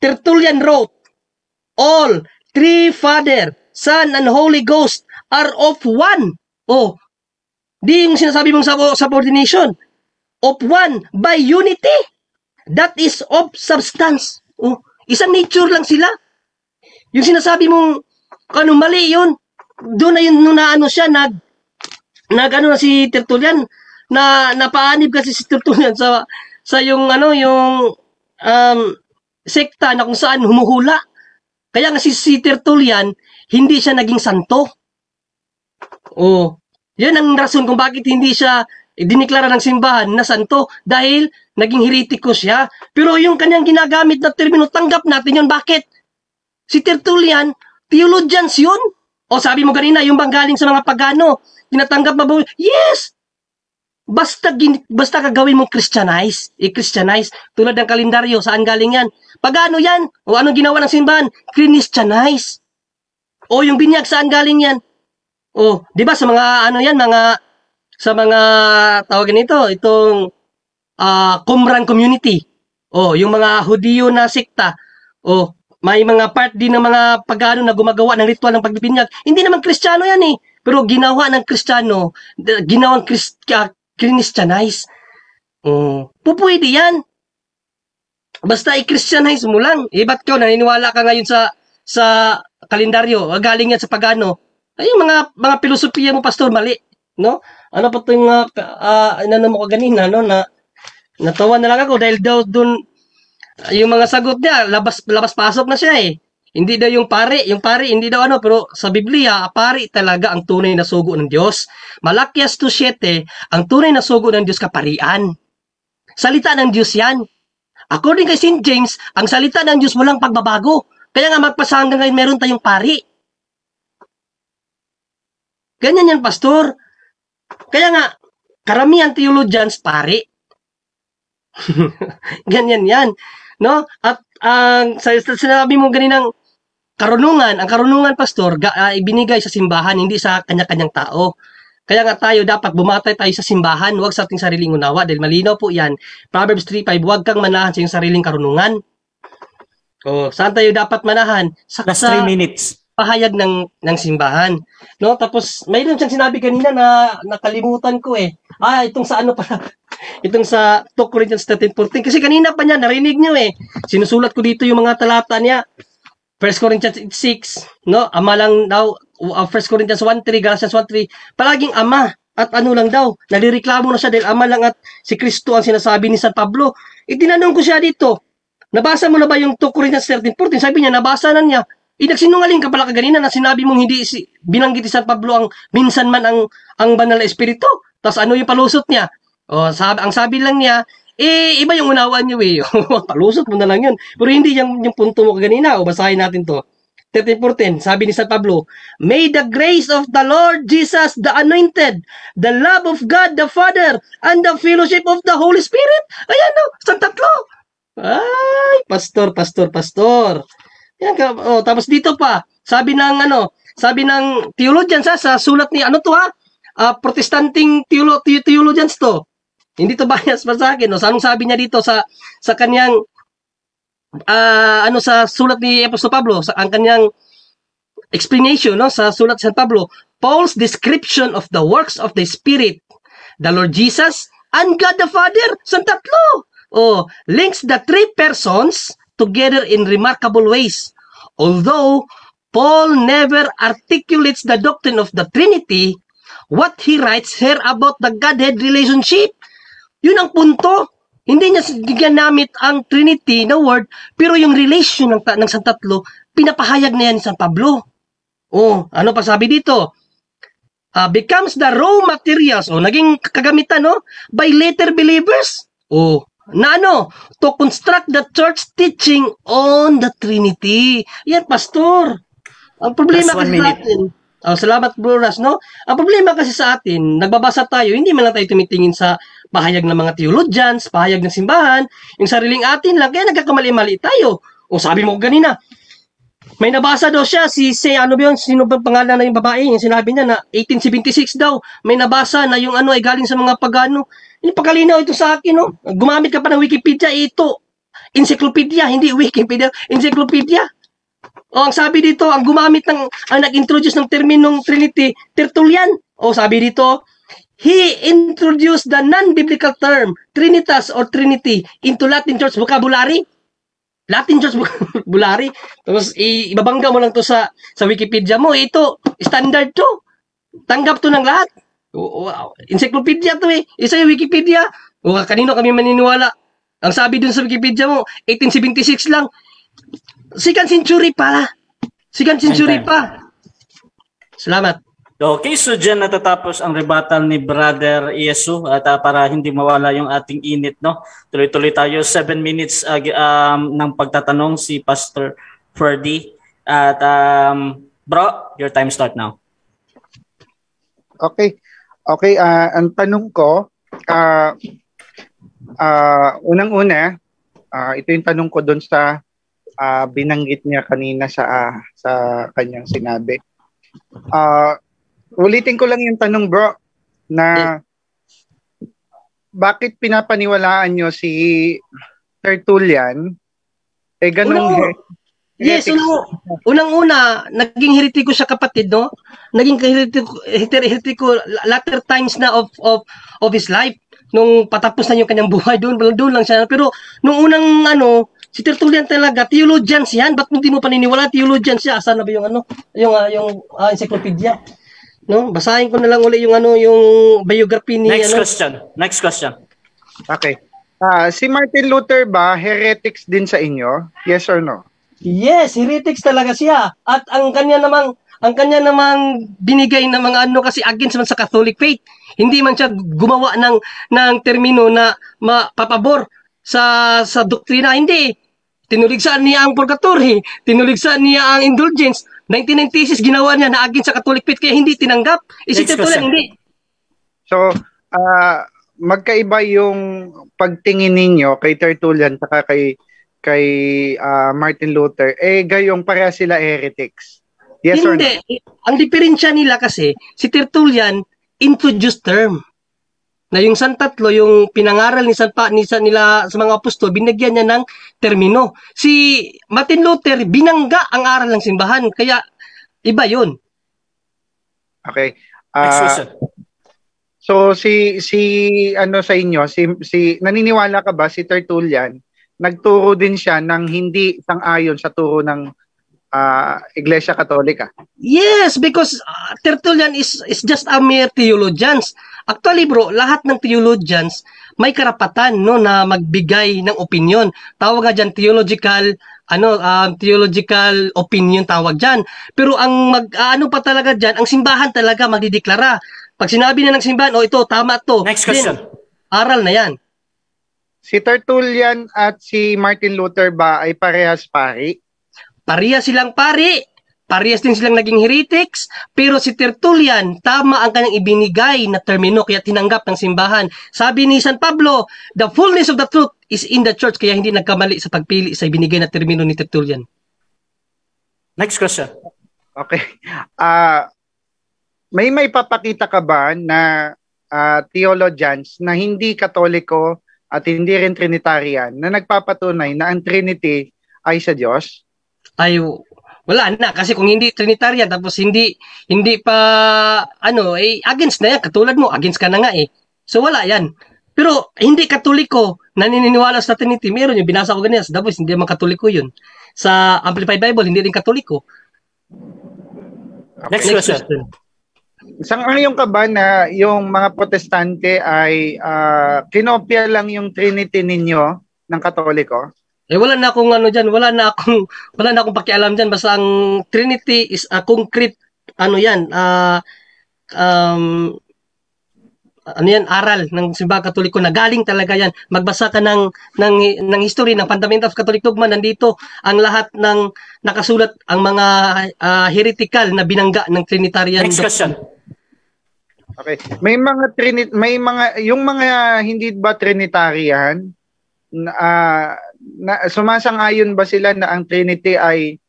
Tertullian wrote, all three Father, Son, and Holy Ghost are of one. Oh, di yung sinasabi mong subordination. Of one by unity. That is of substance. Oh, isang nature lang sila. Yung sinasabi mong mali yun. Doon na yun na siya na si Tertullian na napaanib kasi si Tertullian sa yung sekta na kung saan humuhula. Kaya nga si Tertullian hindi siya naging santo. Oh, yan ang rason kung bakit hindi siya diniklara ng simbahan na santo, dahil naging heretiko siya. Pero yung kanyang ginagamit na termino, tanggap natin yun. Bakit? Si Tertullian, theologians yun. O sabi mo kanina, yung bang galing sa mga pagano, tinatanggap ba? Yes! Basta kagawin mong Christianize, i-Christianize, tulad ng kalendaryo, saan galing yan? Pagano yan? O anong ginawa ng simbahan? Christianize. O yung binyag, saan galing yan? O, di ba sa mga sa mga tawagan nito, itong Qumran community. O, yung mga Hudiyo na sekta. O, may mga part din ng mga pagano na gumagawa ng ritual ng pagbibinyag. Hindi naman Kristiyano yan eh. Pero ginawa ng Kristiyano, ginawang Christianize. Pupwede yan. Basta i-Christianize mo lang. Ba't ka naniniwala ka ngayon sa kalendaryo? Galing yan sa pagano. Ay, yung mga filosofiya mo, pastor, mali. No? Ano pa ito yung inano mo kaganina, no? Natawa na lang ako dahil daw dun yung mga sagot niya, labas-pasok na siya eh. Hindi daw yung pari hindi daw pero sa Biblia, pari talaga ang tunay na sugo ng Diyos. Malakias 2:7, ang tunay na sugo ng Diyos kaparian. Salita ng Diyos yan. According kay St. James, ang salita ng Diyos walang pagbabago. Kaya nga magpasa hanggang ngayon meron tayong pari. Ganyan yan, pastor. Kaya nga, karamihan theologians pari. Ganyan yan. No? At sinabi mo ganinang karunungan, ang karunungan, pastor, ibinigay sa simbahan, hindi sa kanya-kanyang tao. Kaya nga tayo dapat bumatay tayo sa simbahan, huwag sa ating sariling unawa, dahil malinaw po yan. Proverbs 3:5, huwag kang manahan sa iyong sariling karunungan. O, saan tayo dapat manahan? Sa 3 minutes. Pahayag ng simbahan. No? Tapos, mayroon siyang sinabi kanina na nakalimutan ko eh. Itong sa pala. Itong sa 2 Corinthians 13:14. Kasi kanina pa niya, narinig niyo eh. Sinusulat ko dito yung mga talata niya. 1 Corinthians 6, no? Ama lang daw. 1 Corinthians 1:3, Galatians 1:3. Palaging ama. At lang daw. Nalireklamo na siya dahil ama lang at si Kristo ang sinasabi ni San Pablo. Itinanong ko siya dito. Nabasa mo na ba yung 2 Corinthians 13:14? Sabi niya, nabasa na niya. Nagsinungaling ka pala kaganina na sinabi mong hindi binanggit ni San Pablo ang minsan man ang banal na espiritu. Tapos yung palusot niya? Ang sabi lang niya, iba yung unawan niyo eh. Palusot mo na lang yun. Pero hindi yung punto mo kaganina. Basahin natin to. 13:14, sabi ni San Pablo, may the grace of the Lord Jesus the Anointed, the love of God the Father, and the fellowship of the Holy Spirit. Ayan San tatlo. Ay, pastor. Yan, tapos dito pa, sabi ng theologians sa sulat ni protestanting theologians to. Hindi to bias pa sa akin. Anong sabi niya dito sa kanyang sa sulat ni Apostol Pablo, ang kanyang explanation sa sulat ni San Pablo, Paul's description of the works of the Spirit, the Lord Jesus, and God the Father, San tatlo. Links the three persons together in remarkable ways. Although Paul never articulates the doctrine of the Trinity, what he writes here about the Godhead relationship. Yun ang punto. Hindi niya ginamit ang Trinity na word, pero yung relation ng San Tatlo, pinapahayag na yan ni San Pablo. Oh, ano pa sabi dito? Becomes the raw materials, naging kagamitan, by later believers. Na to construct the church teaching on the Trinity. Yan, pastor. Ang problema kasi sa atin, salamat bro Ras, Ang problema kasi sa atin, nagbabasa tayo, hindi man lang tayo tumitingin sa pahayag ng mga theologians, pahayag ng simbahan, yung sariling atin lang, kaya nagkakamali-mali tayo. Sabi mo kanina, may nabasa daw siya, sino ba pangalan na yung babae, yung sinabi niya na 1876 daw, may nabasa na yung ay galing sa mga pagano. Hindi pakalinaw ito sa akin, Gumamit ka pa ng Wikipedia, ito, encyclopedia, hindi Wikipedia, encyclopedia. Ang sabi dito, ang nag-introduce ng terminong Trinity, Tertullian. Sabi dito, he introduced the non-biblical term, Trinitas or Trinity, into Latin Church vocabulary. Latin Church vocabulary. Tapos, ibabangga mo lang to sa Wikipedia mo. Ito, standard to. Tanggap to ng lahat. Encyclopedia to Isa yung Wikipedia. Kanino kami maniniwala? Ang sabi dun sa Wikipedia mo, 1876 lang. Second century pa. Salamat. Okay, so dyan natatapos ang rebuttal ni Brother Iesu at para hindi mawala yung ating init, tuloy-tuloy tayo. 7 minutes ng pagtatanong si Pastor Ferdy. At bro, your time start now. Okay, ang tanong ko, unang-una, ito yung tanong ko doon sa binanggit niya kanina sa kanyang sinabi. Ulitin ko lang yung tanong, bro, na bakit pinapaniwalaan nyo si Tertullian ganong yes, unang-una, naging heretiko siya, kapatid, Naging heretiko latter times na of his life. Nung patapos na yung kanyang buhay, doon lang siya. Pero nung unang si Tertullian talaga, theologian yan. Ba't hindi mo paniniwala? Theologian siya. Asan na ba yung encyclopedia? Basahin ko na lang uli yung biography ni Next question. Okay. Si Martin Luther ba heretics din sa inyo? Yes or no? Yes, heretics talaga siya. At ang kanya namang binigay na mga kasi against man sa Catholic faith. Hindi man siya gumawa ng termino na mapapabor sa doktrina. Hindi. Tinuligsan niya ang purgatory. Tinuligsan niya ang indulgence. 99 thesis ginawa niya na against sa Catholic faith, kaya hindi tinanggap. Si Tertullian, hindi. So, magkaiba yung pagtingin ninyo kay Tertullian saka kay Martin Luther. Gayong pareha sila heretics. Yes hindi. or no? Ang diferensya nila kasi, si Tertullian introduced term. Na yung San Tatlo, yung pinangaral nila sa mga apostol, binigyan niya ng termino. Si Martin Luther, binangga ang aral ng simbahan. Kaya, iba yun. Okay. Next question. So, sa inyo, naniniwala ka ba si Tertullian, nagturo din siya ng hindi sang-ayon sa turo ng Iglesia Katolika? Yes, because Tertullian is just a mere theologians. Actually, bro, lahat ng theologians may karapatan na magbigay ng opinion. Tawag nga diyan theological opinion tawag diyan. Pero ang pa talaga diyan, ang simbahan talaga magdideklara. Pag sinabi na ng simbahan, ito tama to. Next question. Aral na 'yan. Si Tertullian at si Martin Luther ba ay parehas pari? Parehas silang pari. Parehas din silang naging heretics, pero si Tertullian, tama ang kanyang ibinigay na termino, kaya tinanggap ng simbahan. Sabi ni San Pablo, the fullness of the truth is in the church, kaya hindi nagkamali sa pagpili sa ibinigay na termino ni Tertullian. Next question. Okay. May papakita ka ba na theologians na hindi Katoliko at hindi rin Trinitarian na nagpapatunay na ang Trinity ay sa Diyos? Ay, wala na, kasi kung hindi Trinitarian tapos hindi pa against na yan, katulad mo, against ka na nga So wala yan. Pero hindi Katoliko naniniwala sa Trinity, meron yung binasa ko ganyan, tapos hindi naman Katoliko yun. Sa Amplified Bible, hindi rin Katoliko. Next question. Sang-ayon ka ba na yung mga protestante ay kinopya lang yung Trinity ninyo ng Katoliko? Wala na akong ano diyan, wala na akong pakialam diyan basta ang Trinity is a concrete ano yan, um, ano yan, aral ng simbahan Katoliko na galing talaga yan. Magbasa ka ng history ng Fundamentals of Catholic Dogma, nandito ang lahat ng nakasulat, ang mga heretical na binangga ng Trinitarian. Next question. Okay. May mga yung mga hindi ba Trinitarian na sumasang-ayon ba sila na ang Trinity ay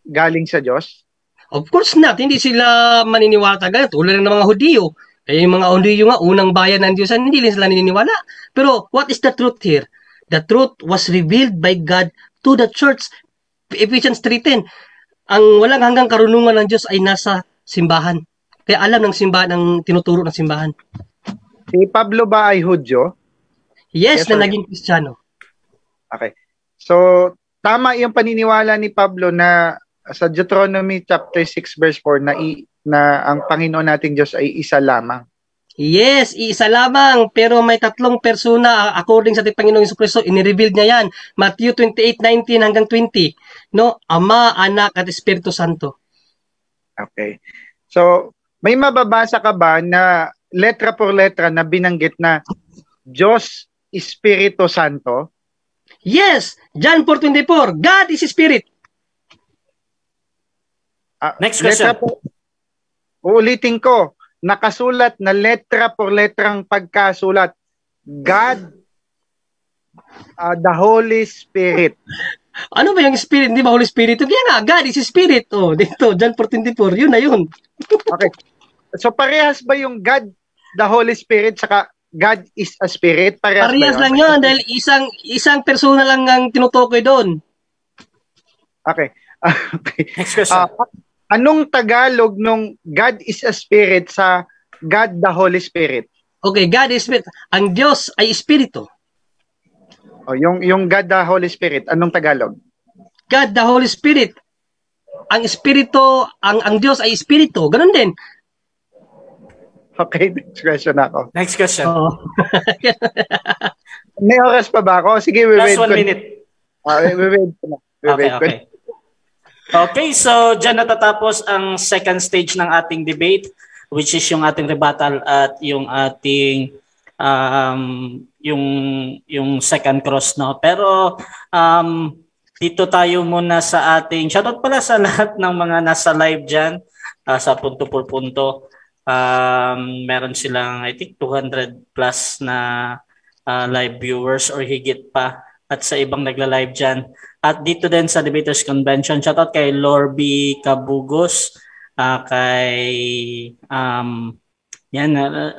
galing sa Diyos? Of course not. Hindi sila maniniwala talaga. Tulad ng mga Hudiyo. Yung mga Hudiyo nga, unang bayan ng Diyos, hindi rin sila naniniwala. Pero what is the truth here? The truth was revealed by God to the church. Ephesians 3:10. Ang walang hanggang karunungan ng Diyos ay nasa simbahan. Kaya alam ng simbahan ang tinuturo ng simbahan. Si Pablo ba ay Hudyo? Yes, na naging Kristiyano. Okay. So, tama yung paniniwala ni Pablo na sa Deuteronomy chapter 6 verse 4 na ang Panginoon nating Diyos ay isa lamang. Yes, isa lamang, pero may tatlong persona according sa ating Panginoong Jesucristo, inireveal niya yan. Matthew 28:19 hanggang 20. No? Ama, Anak, at Espiritu Santo. Okay. So, may mababasa ka ba na letra por letra na binanggit na Diyos Espiritu Santo? Yes, John 4:24, God is Spirit. Next question. Uulitin ko, nakasulat na letra por letrang pagkasulat. God, the Holy Spirit. Ano ba yung Spirit? Hindi ba Holy Spirit? Kaya nga, God is Spirit. Oh, dito, John 4:24, yun na yun. Okay. So parehas ba yung God, the Holy Spirit, saka God is a Spirit? Parehas lang yun dahil isang persona lang ang tinutukoy doon. Okay. Okay. Next question. Anong Tagalog nung God is a Spirit sa God the Holy Spirit? Okay, God is Spirit. Ang Diyos ay Espiritu. O, yung God the Holy Spirit, anong Tagalog? God the Holy Spirit. Ang Espiritu, ang Diyos ay Espiritu. Ganun din. Okay, next question ako. Next question. Oo. May oras pa ba ako? Sige, Last 1 minute. Wait ko na. Okay. Okay, so dyan natatapos ang second stage ng ating debate, which is yung ating rebuttal at yung ating yung second cross, no. Pero dito tayo muna sa ating shoutout pala sa lahat ng mga nasa live diyan sa punto por punto. Meron silang I think 200 plus na live viewers or higit pa at sa ibang nagla-live diyan. At dito din sa Debaters Convention, shoutout kay Lorby Cabugos, kay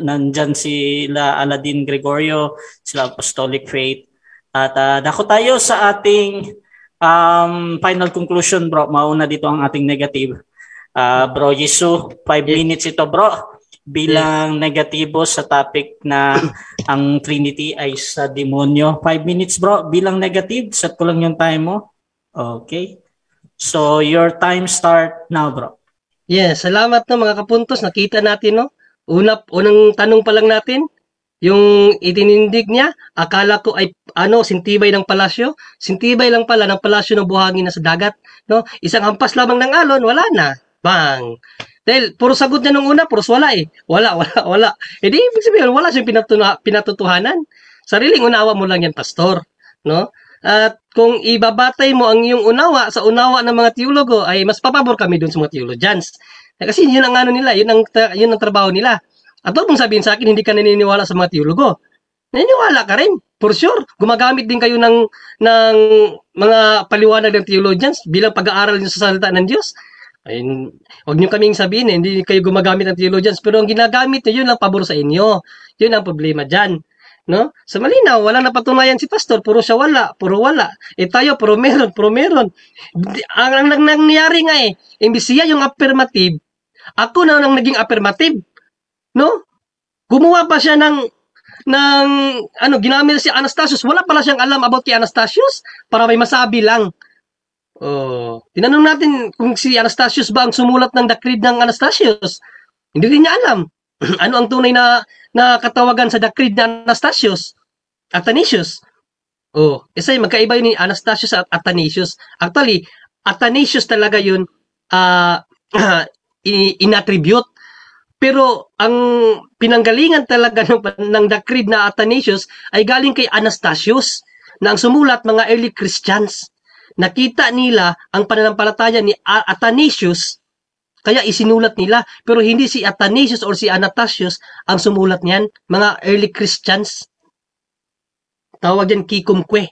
nandyan sila Aladin Gregorio, sila Apostolic Faith. At dako tayo sa ating final conclusion, bro. Mauna dito ang ating negative. Bro Yisu, 5 minutes ito, bro. Bilang negatibo sa topic na ang Trinity ay sa demonyo. 5 minutes, bro. Bilang negative, set ko lang yung time mo. Okay. So, your time start now, bro. Yes, salamat no mga kapuntos. Nakita natin, no? Unang tanong pa lang natin, yung itinindig niya, akala ko ay sintibay ng palasyo. Sintibay lang pala ng palasyo ng buhangin na sa dagat, no? Isang hampas lamang ng alon, wala na. Bang! Dahil puro sagot niya nung una, puros wala eh. Wala. Hindi, ibig sabihin, wala siyang pinatutuhanan. Sariling unawa mo lang yan, pastor. No? At kung ibabatay mo ang iyong unawa sa unawa ng mga teologo, ay mas papabor kami dun sa mga theologians. Kasi yun ang ano nila, yun ang trabaho nila. At huwag mong sabihin sa akin, hindi ka naniniwala sa mga teologo. Naniniwala ka rin, for sure. Gumagamit din kayo ng mga paliwanag ng theologians bilang pag-aaral nyo sa salita ng Diyos. Ay, huwag niyo kaming sabihin, hindi kayo gumagamit ng theologians, pero ang ginagamit niyo, yun lang pabor sa inyo. Yun ang problema dyan. No? Sa malinaw, walang napatunayan si pastor, puro siya wala, puro wala. Tayo, puro meron. Ang nangyari nga imbis siya yung affirmative, ako na nang naging affirmative. No? Gumawa pa siya ng ginamit si Anastasius. Wala pala siyang alam about kay Anastasius para may masabi lang. Tinanong natin kung si Anastasius ba ang sumulat ng The Creed ng Anastasius. Hindi rin niya alam. Ano ang tunay na katawagan sa The Creed na Anastasius? Athanasius. Kasi magkaiba yun ni Anastasius at Athanasius. Actually, Athanasius talaga yun inattribute. Pero ang pinanggalingan talaga ng The Creed na Athanasius ay galing kay Anastasius na ang sumulat mga early Christians. Nakita nila ang pananampalataya ni Athanasius kaya isinulat nila. Pero hindi si Athanasius or si Anastasius ang sumulat niyan. Mga early Christians. Tawag yan Kikumkwe.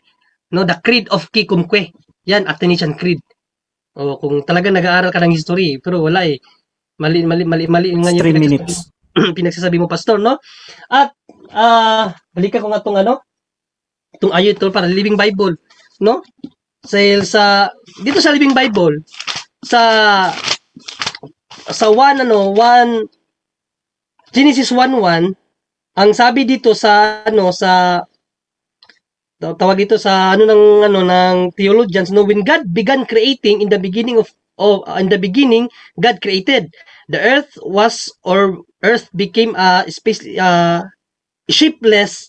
No, The Creed of Kikumkwe. Yan, Athanasian Creed. Kung talaga nag-aaral ka ng history, pero wala eh. Mali nga yung 3 minutes. Pinagsasabi mo, Pastor, no? At, balikan ko nga itong ayat ito para Living Bible, no? Dito sa Living Bible, sa Genesis 1:1, ang sabi dito tawag dito sa ng theologians, no, when God began creating in the beginning God created the earth earth became a shapeless,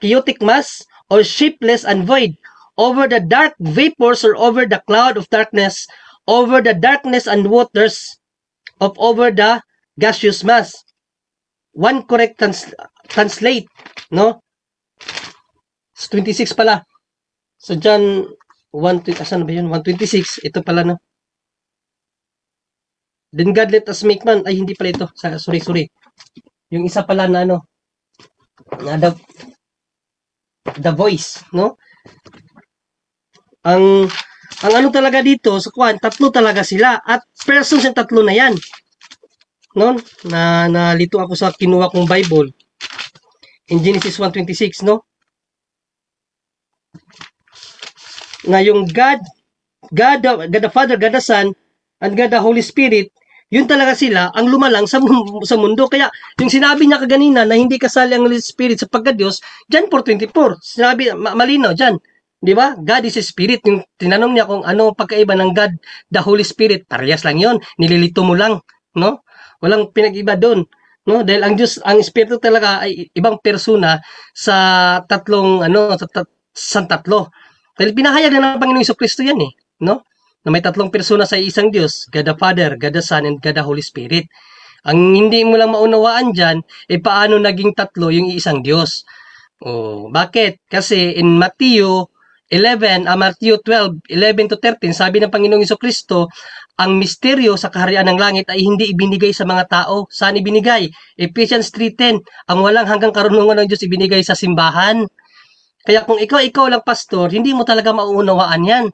chaotic mass, or shapeless and void, over the dark vapors or over the cloud of darkness, over the darkness and waters over the gaseous mass. One correct translate, no? 26 pala. So John 1:26, 1:26, ito pala, no? Then God let us make man. Ay, hindi pala ito. Sorry. Yung isa pala na the voice, no? Ang talaga dito sa tatlo talaga sila at persons yung tatlo na yan. No? Nalito ako sa kinuha kong Bible. In Genesis 1:26, no? Na yung God the Father, God the Son, and God the Holy Spirit, yun talaga sila ang lumalang sa mundo. Kaya yung sinabi niya kaganina na hindi kasali ang Holy Spirit sa pagka-Diyos, John 4:24, sinabi malinaw dyan. Di ba? God is a spirit. Yung tinanong niya kung ano pagkaiba ng God, the Holy Spirit, parehas lang yon, nililito mo lang, no? Walang pinag-iba doon, no? Dahil ang Diyos, ang Espiritu talaga ay ibang persona sa tatlong sa tatlo. Dahil pinahayag na ng Panginoong Jesucristo yan eh, no? Na may tatlong persona sa isang Diyos, God the Father, God the Son, and God the Holy Spirit. Ang hindi mo lang maunawaan dyan, paano naging tatlo yung isang Diyos? Bakit? Kasi in Matthew 12, to 13, sabi ng Panginoong Jesucristo, ang misteryo sa kaharian ng langit ay hindi ibinigay sa mga tao. Saan ibinigay? Ephesians 3:10, ang walang hanggang karunungan ng Diyos ibinigay sa simbahan. Kaya kung ikaw lang, pastor, hindi mo talaga mauunawaan yan,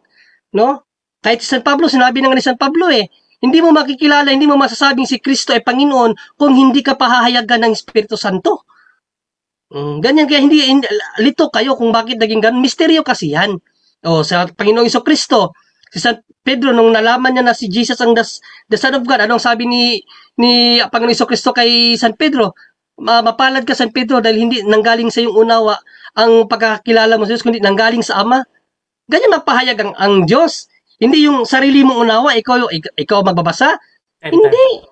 no? Kahit si San Pablo, sinabi na nga ni San Pablo hindi mo makikilala, hindi mo masasabing si Kristo ay Panginoon kung hindi ka pahahayagan ng Espiritu Santo. Ganyan, kaya hindi lito kayo kung bakit naging ganun. Misteryo kasi yan. Sa Panginoong Jesucristo, si San Pedro, nung nalaman niya na si Jesus ang the Son of God, anong sabi ni Panginoong Jesucristo kay San Pedro? Mapalad ka, San Pedro, dahil hindi nanggaling sa iyong unawa ang pagkakilala mo sa Diyos, kundi nanggaling sa Ama. Ganyan mapahayag ang Diyos. Hindi yung sarili mong unawa, ikaw magbabasa. Hindi.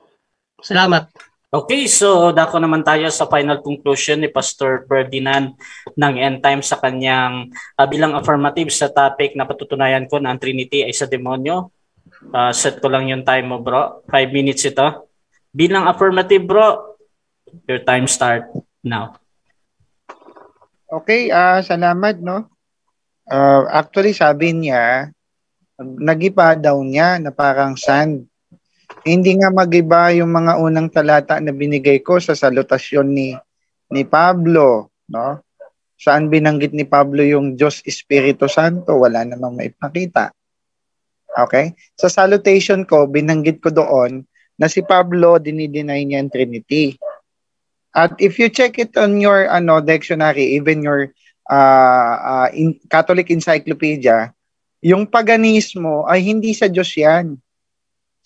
Salamat. Okay, so dako naman tayo sa final conclusion ni Pastor Ferdinand ng End Time sa kanyang bilang affirmative sa topic na patutunayan ko na ang Trinity ay sa demonyo. Set ko lang yung time mo, bro. 5 minutes ito. Bilang affirmative, bro, your time start now. Okay, salamat, no? Actually, sabi niya, nagiba daw niya na parang sand. Hindi nga magiba yung mga unang talata na binigay ko sa salutasyon ni Pablo, no? Saan binanggit ni Pablo yung Diyos Espiritu Santo? Wala namang maipakita. Okay? Sa salutation ko, binanggit ko doon na si Pablo dinideny niya ang Trinity. At if you check it on your dictionary, even your Catholic Encyclopedia, yung paganismo ay hindi sa Diyos yan.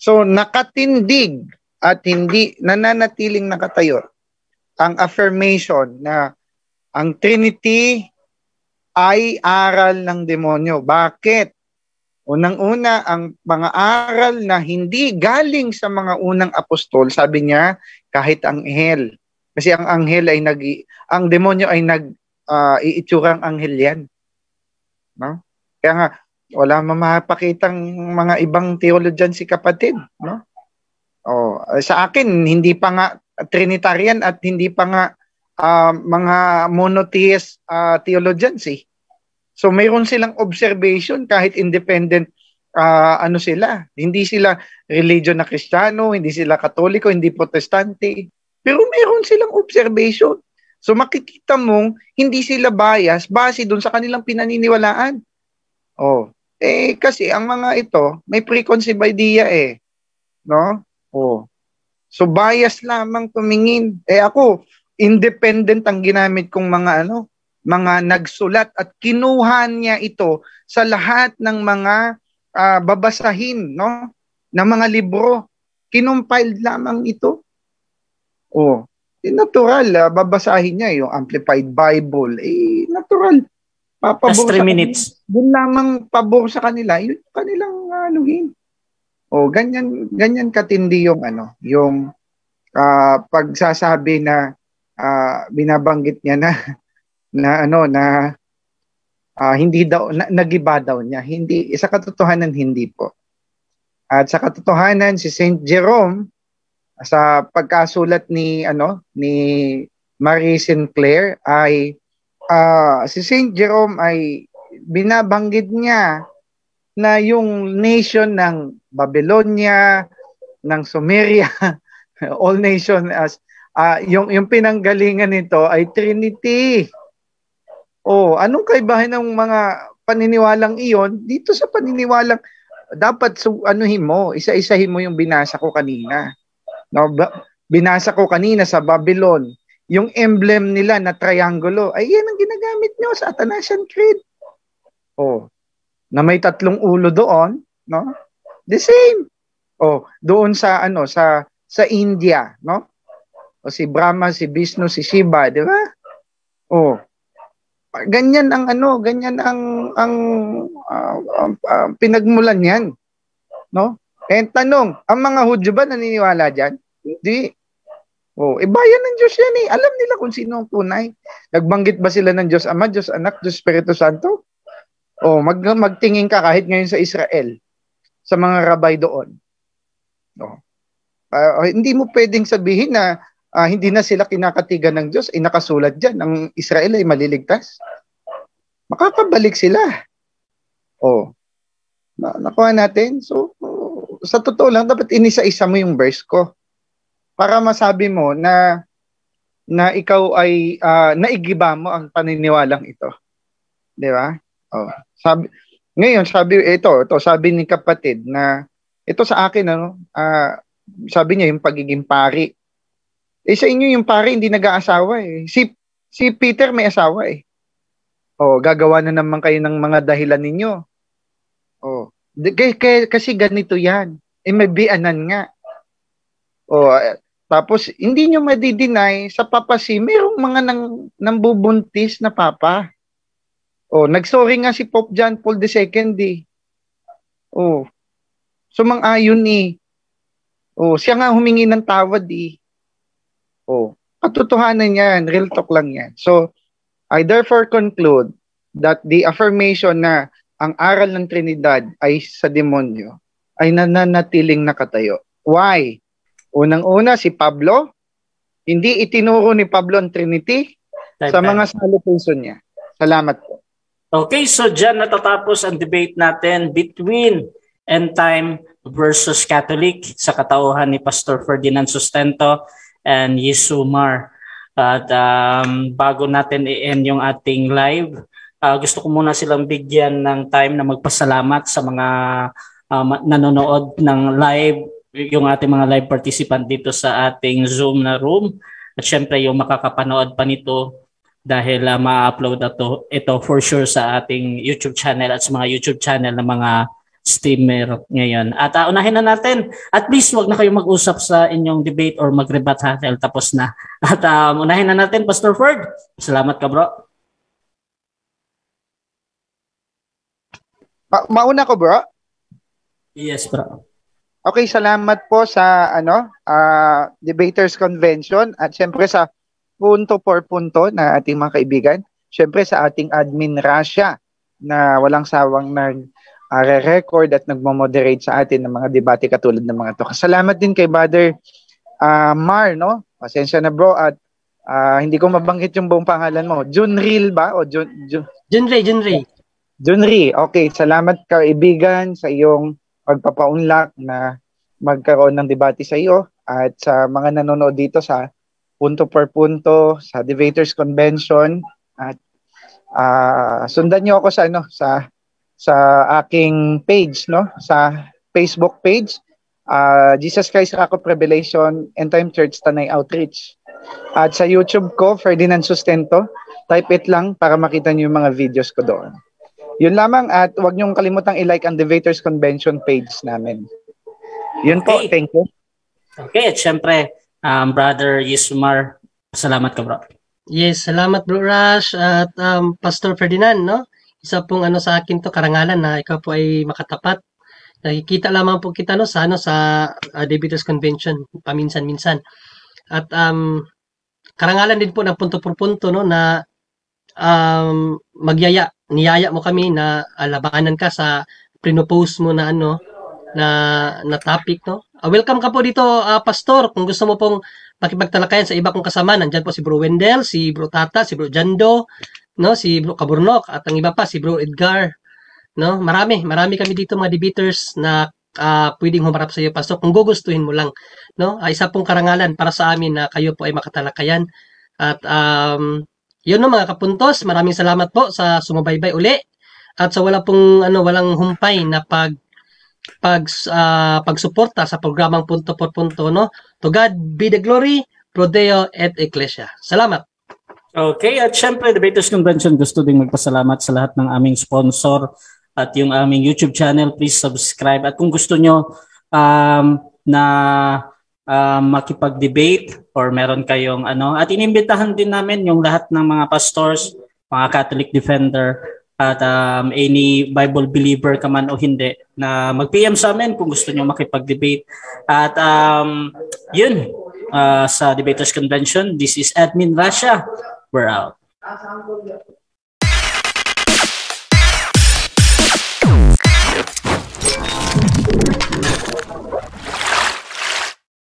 So, nakatindig at hindi nananatiling nakatayo ang affirmation na ang Trinity ay aral ng demonyo. Bakit? Unang-una, ang mga aral na hindi galing sa mga unang apostol, sabi niya, kahit anghel. Kasi ang anghel ay ang demonyo ay iitsurang anghel yan. No? Kaya nga, wala mapakitang mga ibang theologian si kapatid. No? Sa akin, hindi pa nga Trinitarian at hindi pa nga mga monotheist theologians eh. So mayroon silang observation kahit independent sila. Hindi sila religion na Kristiyano, hindi sila Katoliko, hindi Protestante. Pero mayroon silang observation. So makikita mong hindi sila bias base doon sa kanilang pinaniniwalaan. Kasi ang mga ito, may preconceived idea eh. No? So bias lamang tumingin. Ako, independent ang ginamit kong mga nagsulat at kinuha niya ito sa lahat ng mga babasahin, no? Ng mga libro. Kinumpiled lamang ito. Natural, babasahin niya yung Amplified Bible. Natural. Just 3 minutes. Doon lamang pabor sa kanila, yun kanilang anuhin. Ganyan katindi yung yung pagsasabi na binabanggit niya na hindi daw nagiba daw niya, hindi sa katotohanan hindi po. At sa katotohanan si Saint Jerome sa pagkasulat ni Marie Sinclair ay si Saint Jerome ay binabanggit niya na yung nation ng Babylonia, ng Sumeria, all nation as yung pinanggalingan nito ay Trinity. Anong kaibahan ng mga paniniwalang iyon dito sa paniniwalang dapat isa-isahin mo yung binasa ko kanina. No, binasa ko kanina sa Babylon, yung emblem nila na triangulo, ay yan ang ginagamit nyo sa Athanasian Creed. Na may 3 ulo doon, no? The same. Doon sa sa India, no? Si Brahma, si Vishnu, si Shiva, di ba? Ganyan ang pinagmulan niyan, no? Tanong, ang mga Hudyo ba naniniwala diyan? Hindi. Bayan ng Diyos yan eh. Alam nila kung sino ang tunay. Nagbanggit ba sila ng Diyos Ama, Diyos Anak, Diyos Espiritu Santo? Magtingin ka kahit ngayon sa Israel, sa mga rabay doon. Hindi mo pwedeng sabihin na hindi na sila kinakatigan ng Diyos, nakasulat dyan, ang Israel ay maliligtas. Makakabalik sila. Nakuha natin. So, sa totoo lang, dapat inisa-isa mo yung verse ko para masabi mo na ikaw ay naigiba mo ang paniniwalang ito. Di ba? Sabi ni kapatid na ito sa akin, sabi niya yung pagiging pari. Sa inyo yung pari hindi nag-aasawa eh. Si Peter may asawa eh. Gagawa na naman kayo ng mga dahilan ninyo. Kasi ganito yan. May bianan nga. Tapos hindi nyo madideny sa papasi, mayroong mga nambubuntis na papa. Nagsorry nga si Pope John Paul II eh. Sumang-ayon eh. Siya nga humingi ng tawad eh. Katotohanan yan, real talk lang yan. So, I therefore conclude that the affirmation na ang aral ng Trinidad ay sa demonyo ay nananatiling nakatayo. Why? Unang-una, si Pablo, hindi itinuro ni Pablo ang Trinity sa mga salutation niya. Salamat po. Okay, so dyan natatapos ang debate natin between end time versus Catholic sa katauhan ni Pastor Ferdinand Sustento and Yesumar. At bago natin i-end yung ating live, gusto ko muna silang bigyan ng time na magpasalamat sa mga nanonood ng live, yung ating mga live participant dito sa ating Zoom na room. At syempre yung makakapanood pa nito dahil ma-upload ito for sure sa ating YouTube channel at sa mga YouTube channel ng mga streamer ngayon. At unahin na natin. At please, wag na kayo mag-usap sa inyong debate or mag-rebat dahil tapos na. At unahin na natin, Pastor Ferd. Salamat ka, bro. Mauna ko, bro? Yes, bro. Okay, salamat po sa Debaters Convention at syempre sa punto por punto na ating mga kaibigan. Syempre sa ating admin Rasha na walang sawang re-record at nagmo-moderate sa atin ng mga debate katulad ng mga to. Salamat din kay Brother Mar, no? Pasensya na bro at hindi ko mabanggit yung buong pangalan mo. Junril ba? O Junrey. Junri, okay. Salamat kaibigan sa iyong pagpapaunlak na magkaroon ng debate sa iyo at sa mga nanonood dito sa punto per punto, sa Debaters Convention at sundan niyo ako sa aking page, no? Sa Facebook page, Jesus Christ Rock of Revelation End Time Church Tanay Outreach. At sa YouTube ko, Ferdinand Sustento, type it lang para makita niyo yung mga videos ko doon. Yun lamang at huwag niyong kalimutang i-like ang Debaters Convention page namin. Yun po, thank you. Okay, at syempre, Brother Yisumar, salamat ka bro. Yes, salamat Bro Rash at Pastor Ferdinand, no? Isa pong sa akin to karangalan na ikaw po ay makatapat. Nakikita lamang po kita sa Debaters Convention paminsan-minsan. At karangalan din po ng punto por punto, no, na niyaya mo kami na labanan ka sa pinopose mo na na topic, no? Welcome ka po dito, Pastor. Kung gusto mo pong makipagtalakayan sa iba kong kasama, nandyan po si Bro Wendell, si Bro Tata, si Bro Jando, no, si Bro Kaburnok at ang iba pa si Bro Edgar, no? Marami kami dito mga debaters na pwedeng humarap sa iyo, Pastor, kung gugustuhin mo lang, no? Isa pong karangalan para sa amin na kayo po ay makatalakayan. At yun, no, mga kapuntos, maraming salamat po sa sumabaybay uli at sa walang humpay na pagsuporta sa programang punto por punto, no? To God be the glory, pro Deo et Ecclesia. Salamat. Okay, at syempre Debaters Convention gusto ding magpasalamat sa lahat ng aming sponsor at yung aming YouTube channel. Please subscribe at kung gusto nyo na makipag-debate or meron kayong at inimbitahan din namin yung lahat ng mga pastors, mga Catholic defender at any Bible believer ka man o hindi na mag-PM sa amin kung gusto nyo makipag-debate. At yun, sa Debaters Convention, this is Admin Rasha. We're out.